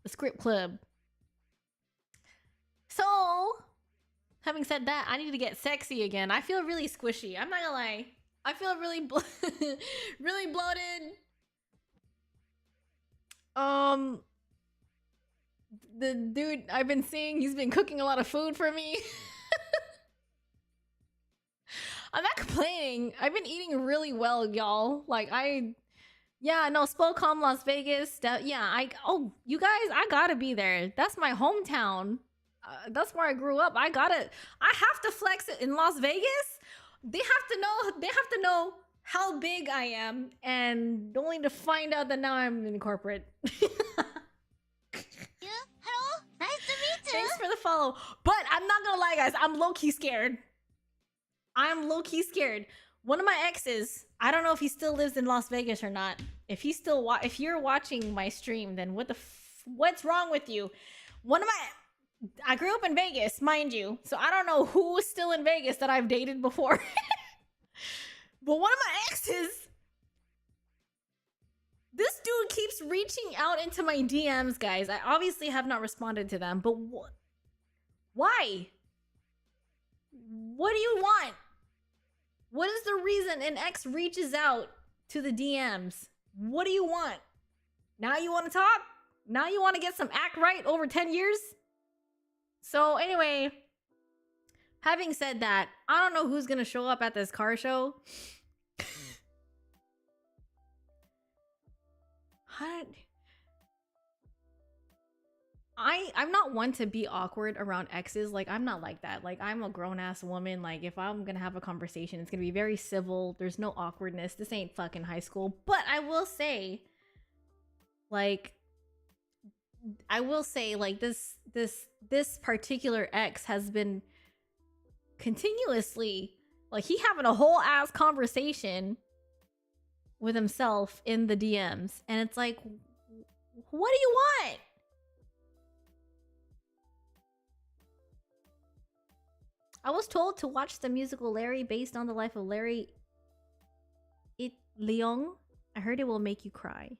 the script club. So, having said that, I need to get sexy again. I feel really squishy. I'm not gonna lie. I feel really really bloated. The dude I've been seeing, he's been cooking a lot of food for me. I'm not complaining. I've been eating really well, y'all. Like, Spocom Las Vegas. You guys, I gotta be there. That's my hometown. That's where I grew up. I have to flex it in Las Vegas. They have to know how big I am, and only to find out that now I'm in corporate. Hello? Nice to meet you. Thanks for the follow. But I'm not gonna lie, guys. I'm low-key scared. One of my exes, I don't know if he still lives in Las Vegas or not. If he's still if you're watching my stream, then what's wrong with you? I grew up in Vegas, mind you, so I don't know who is still in Vegas that I've dated before. But one of my exes, this dude keeps reaching out into my DMs, guys. I obviously have not responded to them, but why? What do you want? What is the reason an ex reaches out to the DMs? What do you want? Now you want to talk? Now you want to get some act right over 10 years? So anyway, having said that, I don't know who's going to show up at this car show. I'm not one to be awkward around exes. Like, I'm not like that. Like, I'm a grown-ass woman. Like, if I'm gonna have a conversation, it's gonna be very civil. There's no awkwardness. This ain't fucking high school. But I will say, like, this particular ex has been continuously, like, he having a whole ass conversation with himself in the DMs. And it's like, what do you want? I was told to watch the musical Larry based on the life of Larry Leong. I heard it will make you cry.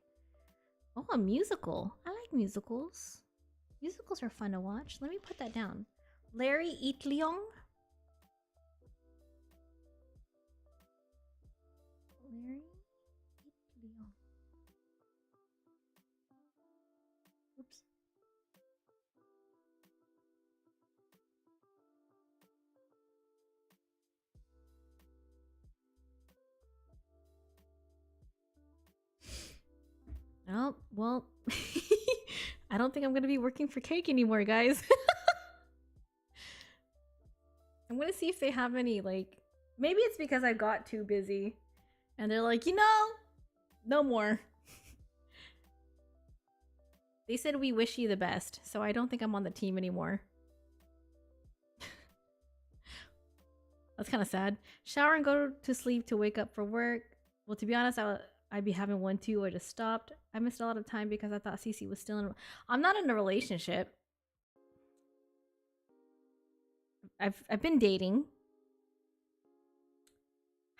Oh, a musical. I like musicals. Musicals are fun to watch. Let me put that down. Larry Leong. Larry Leong. Oops. Oh, well, I don't think I'm gonna be working for Cake anymore, guys. I'm gonna see if they have any, like, maybe it's because I got too busy and they're like, you know, no more. They said we wish you the best, so I don't think I'm on the team anymore. That's kind of sad. Shower and go to sleep to wake up for work. Well, to be honest, I'd be having one too. I just stopped. I missed a lot of time because I thought Cece was still in. I'm not in a relationship. I've been dating.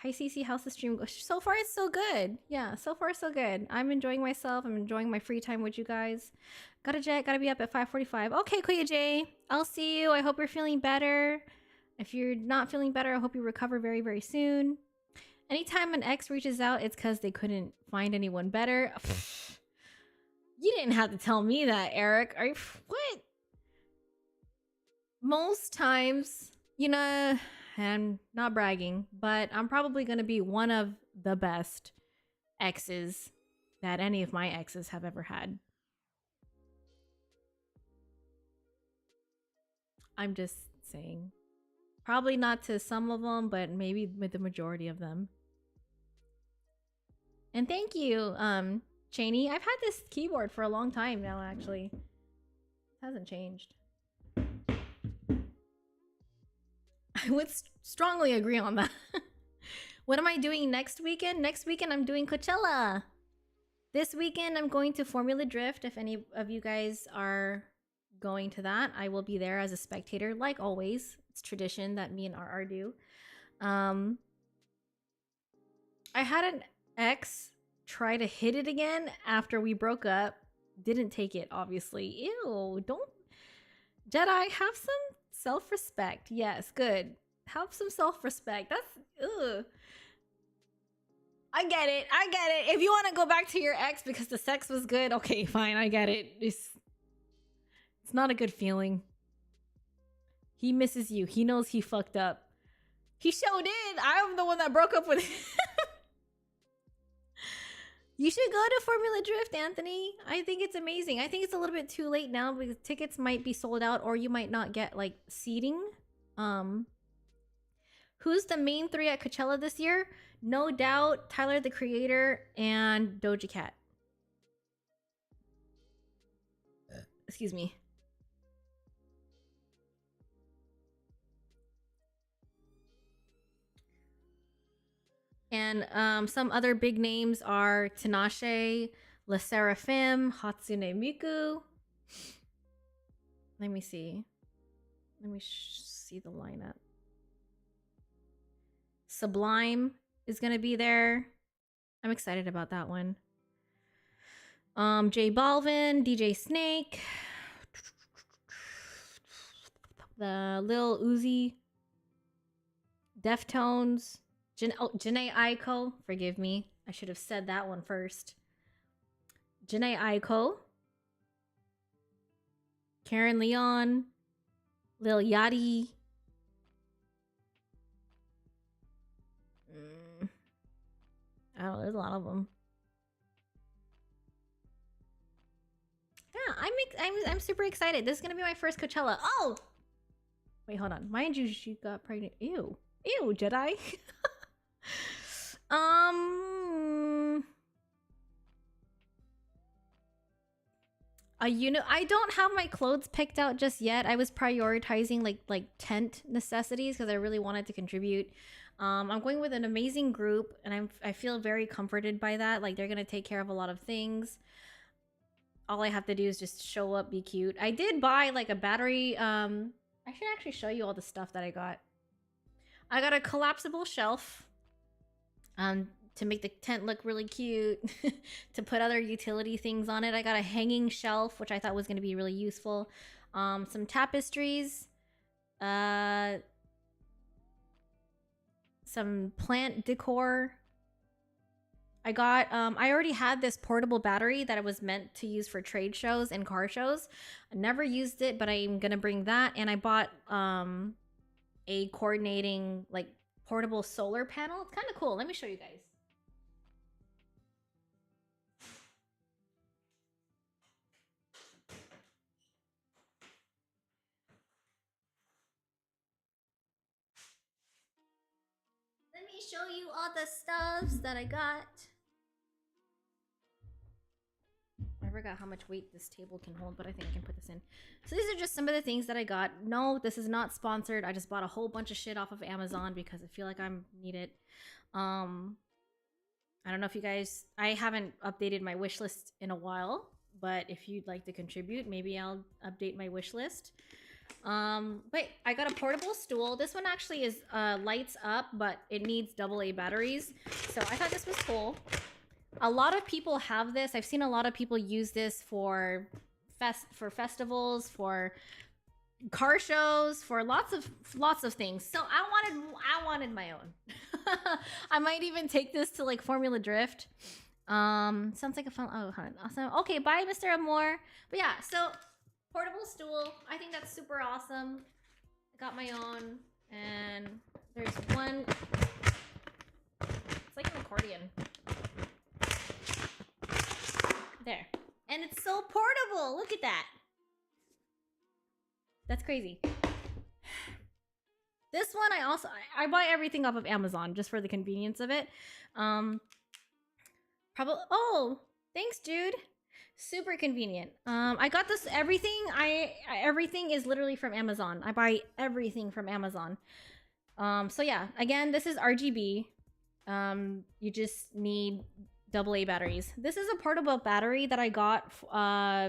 Hi Cece, how's the stream go? So far it's so good. Yeah, so far so good. I'm enjoying myself. I'm enjoying my free time with you guys. Gotta jet, gotta be up at 5:45. Okay, Kuya J. I'll see you. I hope you're feeling better. If you're not feeling better, I hope you recover very, very soon. Anytime an ex reaches out, it's because they couldn't find anyone better. You didn't have to tell me that, Eric. Are you what? Most times, you know, I'm not bragging, but I'm probably gonna be one of the best exes that any of my exes have ever had. I'm just saying. Probably not to some of them, but maybe with the majority of them. And thank you, Cheney. I've had this keyboard for a long time now, actually. It hasn't changed. I would strongly agree on that. What am I doing next weekend? Next weekend, I'm doing Coachella. This weekend, I'm going to Formula Drift. If any of you guys are going to that, I will be there as a spectator, like always. It's tradition that me and RR do. I had an ex try to hit it again after we broke up. Didn't take it, obviously. Ew, don't. Jedi, have some self-respect. Yes, good. Have some self-respect. That's, ugh. I get it. I get it. If you want to go back to your ex because the sex was good, okay, fine. I get it. It's not a good feeling. He misses you. He knows he fucked up. He sure did. I'm the one that broke up with him. You should go to Formula Drift, Anthony. I think it's amazing. I think it's a little bit too late now because tickets might be sold out or you might not get like seating. Who's the main three at Coachella this year? No doubt Tyler the Creator and Doja Cat. Excuse me. And some other big names are Tinashe, Le Seraphim, Hatsune Miku. Let me see. Let me see the lineup. Sublime is gonna be there. I'm excited about that one. J Balvin, DJ Snake, the Lil Uzi, Deftones, Janae Aiko. Forgive me, I should have said that one first. Janae Aiko, Karen Leon, Lil Yachty. I don't know, there's a lot of them. Yeah. I'm super excited. This is gonna be my first Coachella. Oh, wait, hold on. Mind you, she got pregnant. Ew, ew, Jedi. I don't have my clothes picked out just yet. I was prioritizing like tent necessities because I really wanted to contribute. I'm going with an amazing group, and I feel very comforted by that. Like they're gonna take care of a lot of things. All I have to do is just show up, be cute. I did buy like a battery. I should actually show you all the stuff that I got. I got a collapsible shelf. To make the tent look really cute, to put other utility things on it. I got a hanging shelf, which I thought was going to be really useful. Some tapestries, some plant decor. I got, I already had this portable battery that I was meant to use for trade shows and car shows. I never used it, but I'm going to bring that. And I bought a coordinating, like, portable solar panel. It's kind of cool. Let me show you guys. Let me show you all the stuffs that I got. I forgot how much weight this table can hold, but I think I can put this in. So these are just some of the things that I got. No, this is not sponsored. I just bought a whole bunch of shit off of Amazon because I feel like I need it. I don't know if you guys... I haven't updated my wish list in a while, but if you'd like to contribute, maybe I'll update my wish list. But I got a portable stool. This one actually is lights up, but it needs AA batteries. So I thought this was cool. A lot of people have this. I've seen a lot of people use this for festivals, for car shows, for lots of things. So I wanted my own. I might even take this to like Formula Drift. Sounds like a fun... Oh, awesome. Okay, bye, Mr. Amor. But yeah, so portable stool. I think that's super awesome. I got my own, and there's one. It's like an accordion. There. And it's so portable. Look at that. That's crazy. This one I buy everything off of Amazon just for the convenience of it. Probably... Oh, thanks, dude. Super convenient. I got this everything is literally from Amazon. I buy everything from Amazon. So yeah, again, this is RGB. You just need AA batteries. This is a portable battery that I got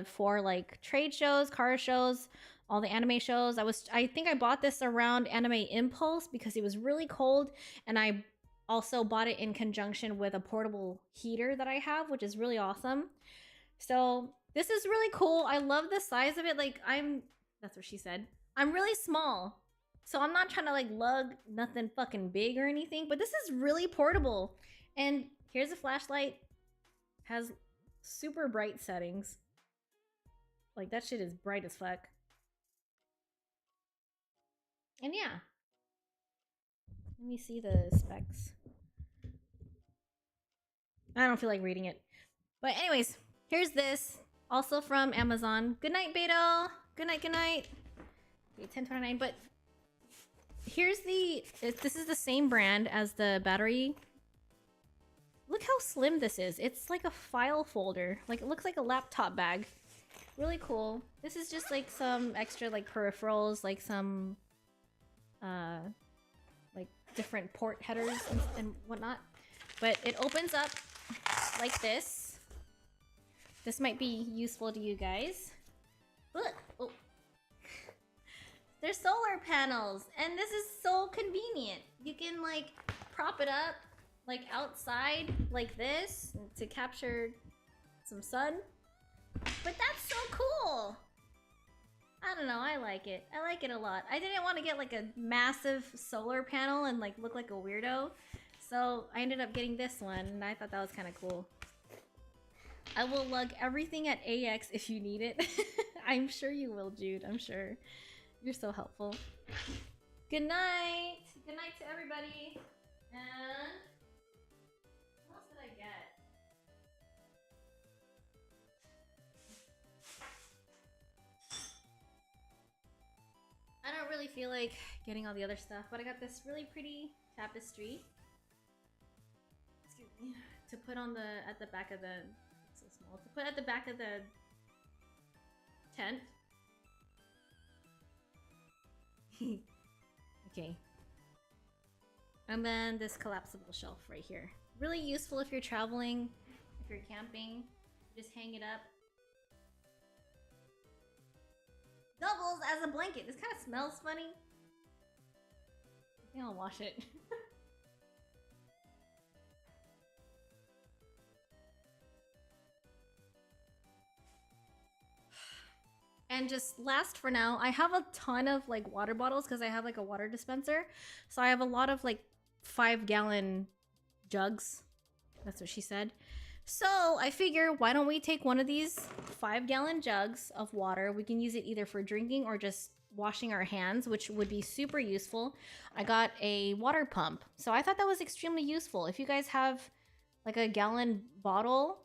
for like trade shows, car shows, all the anime shows. I think I bought this around Anime Impulse because it was really cold, and I also bought it in conjunction with a portable heater that I have, which is really awesome. So this is really cool. I love the size of it. Like that's what she said. I'm really small, so I'm not trying to like lug nothing fucking big or anything, but this is really portable. And here's a flashlight. Has super bright settings. Like that shit is bright as fuck. And yeah. Let me see the specs. I don't feel like reading it. But anyways, here's this. Also from Amazon. Good night, Beto. Good night, good night. Okay, 1029. But here's this is the same brand as the battery. Look how slim this is. It's like a file folder. Like, it looks like a laptop bag. Really cool. This is just like some extra like peripherals, like some like different port headers and whatnot. But it opens up like this. This might be useful to you guys. Look! Oh. There's solar panels, and this is so convenient. You can like prop it up like outside like this to capture some sun. But that's so cool. I don't know, I like it. I like it a lot. I didn't want to get like a massive solar panel and like look like a weirdo. So I ended up getting this one, and I thought that was kind of cool. I will lug everything at AX if you need it. I'm sure you will, Jude. I'm sure. You're so helpful. Good night. Good night to everybody. And what else did I get? feel like getting all the other stuff, but I got this really pretty tapestry. Excuse me. To put on at the back of the so small. To put at the back of the tent. Okay. And then this collapsible shelf right here. Really useful if you're traveling, if you're camping. Just hang it up. Doubles as a blanket. This kind of smells funny. I think I'll wash it. And just last for now, I have a ton of like water bottles because I have like a water dispenser. So I have a lot of like 5-gallon jugs. That's what she said. So I figure, why don't we take one of these 5-gallon jugs of water? We can use it either for drinking or just washing our hands, which would be super useful. I got a water pump. So I thought that was extremely useful. If you guys have like a gallon bottle,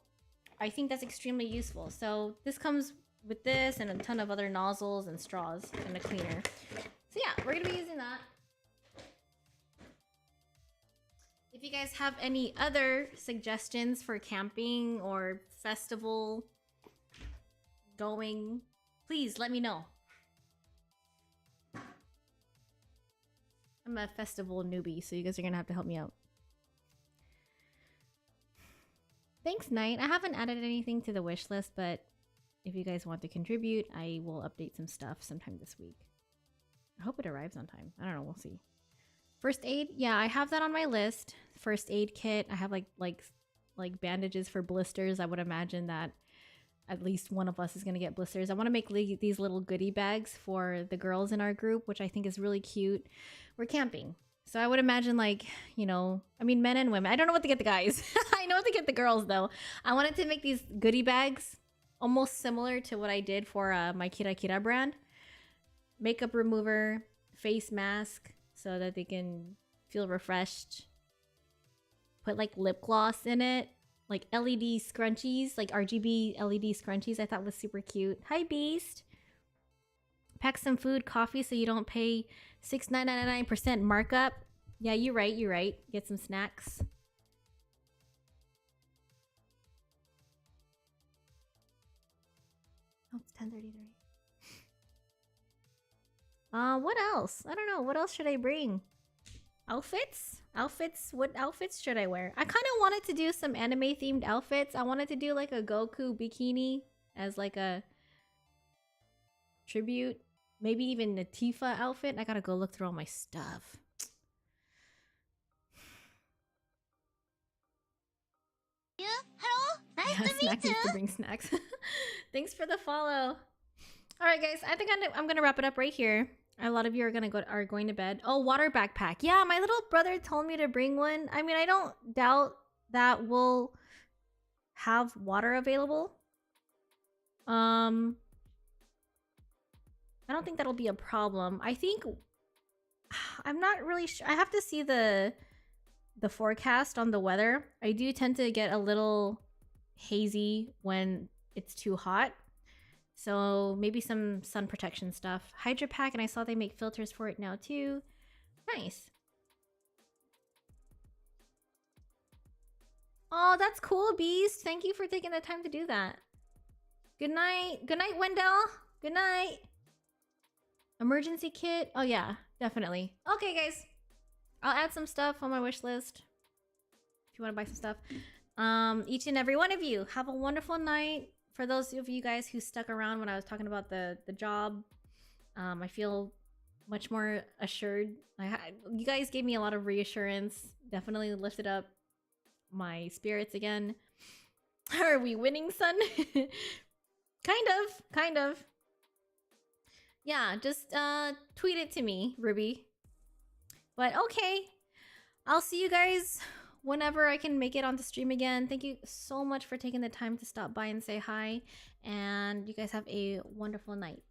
I think that's extremely useful. So this comes with this and a ton of other nozzles and straws and a cleaner. So yeah, we're gonna be using that. If you guys have any other suggestions for camping or festival going, please let me know. I'm a festival newbie, so you guys are gonna have to help me out. Thanks, Knight. I haven't added anything to the wish list, but if you guys want to contribute, I will update some stuff sometime this week. I hope it arrives on time. I don't know. We'll see. First aid. Yeah, I have that on my list. First aid kit. I have like bandages for blisters. I would imagine that at least one of us is going to get blisters. I want to make these little goodie bags for the girls in our group, which I think is really cute. We're camping. So I would imagine like, you know, I mean, men and women. I don't know what to get the guys. I know what to get the girls though. I wanted to make these goodie bags almost similar to what I did for my Kira Kira brand. Makeup remover, face mask, so that they can feel refreshed. Put like lip gloss in it. Like LED scrunchies, like RGB LED scrunchies. I thought was super cute. Hi, Beast. Pack some food, coffee, so you don't pay 6.99% markup. Yeah, you're right, you're right. Get some snacks. Oh, it's 10:33. What else? I don't know. What else should I bring? Outfits? Outfits? What outfits should I wear? I kind of wanted to do some anime themed outfits. I wanted to do like a Goku bikini as like a tribute. Maybe even a Tifa outfit. I gotta go look through all my stuff. Yeah, hello? Nice to meet you. To bring snacks. Thanks for the follow. All right, guys. I think I'm gonna wrap it up right here. A lot of you are going to bed. Oh, water backpack. Yeah, my little brother told me to bring one. I mean, I don't doubt that we'll have water available. I don't think that'll be a problem. I think I'm not really sure. I have to see the forecast on the weather. I do tend to get a little hazy when it's too hot. So maybe some sun protection stuff. Hydra Pack, and I saw they make filters for it now too. Nice. Oh, that's cool, Beast. Thank you for taking the time to do that. Good night. Good night, Wendell. Good night. Emergency kit. Oh yeah, definitely. Okay, guys. I'll add some stuff on my wish list if you want to buy some stuff. Each and every one of you, have a wonderful night. For those of you guys who stuck around when I was talking about the job, I feel much more assured. You guys gave me a lot of reassurance. Definitely lifted up my spirits again. Are we winning, son? Kind of. Yeah, just tweet it to me, Ruby. But okay, I'll see you guys whenever I can make it on the stream again. Thank you so much for taking the time to stop by and say hi. And you guys have a wonderful night.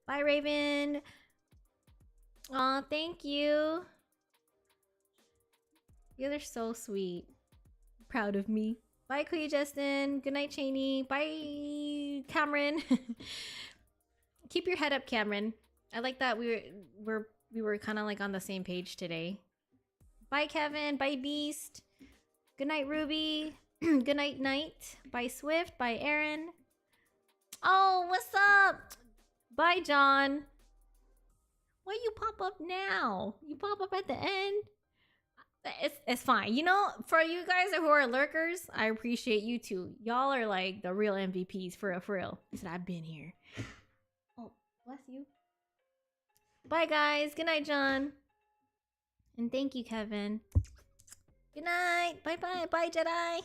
Bye, Raven. Aw, thank you. You guys are so sweet. Proud of me. Bye, Kuya Justin. Good night, Cheney. Bye, Cameron. keep your head up, Cameron. I like that we were kind of like on the same page today. Bye, Kevin. Bye, Beast. Good night, Ruby. Good night, Night. Bye, Swift. Bye, Aaron. Oh, what's up? Bye, John. Why you pop up now? You pop up at the end? It's fine. You know, for you guys who are lurkers, I appreciate you too. Y'all are like the real MVPs, for real, for real. I said, I've been here. Oh, bless you. Bye, guys. Good night, John. And thank you, Kevin. Good night. Bye-bye. Bye, Jedi.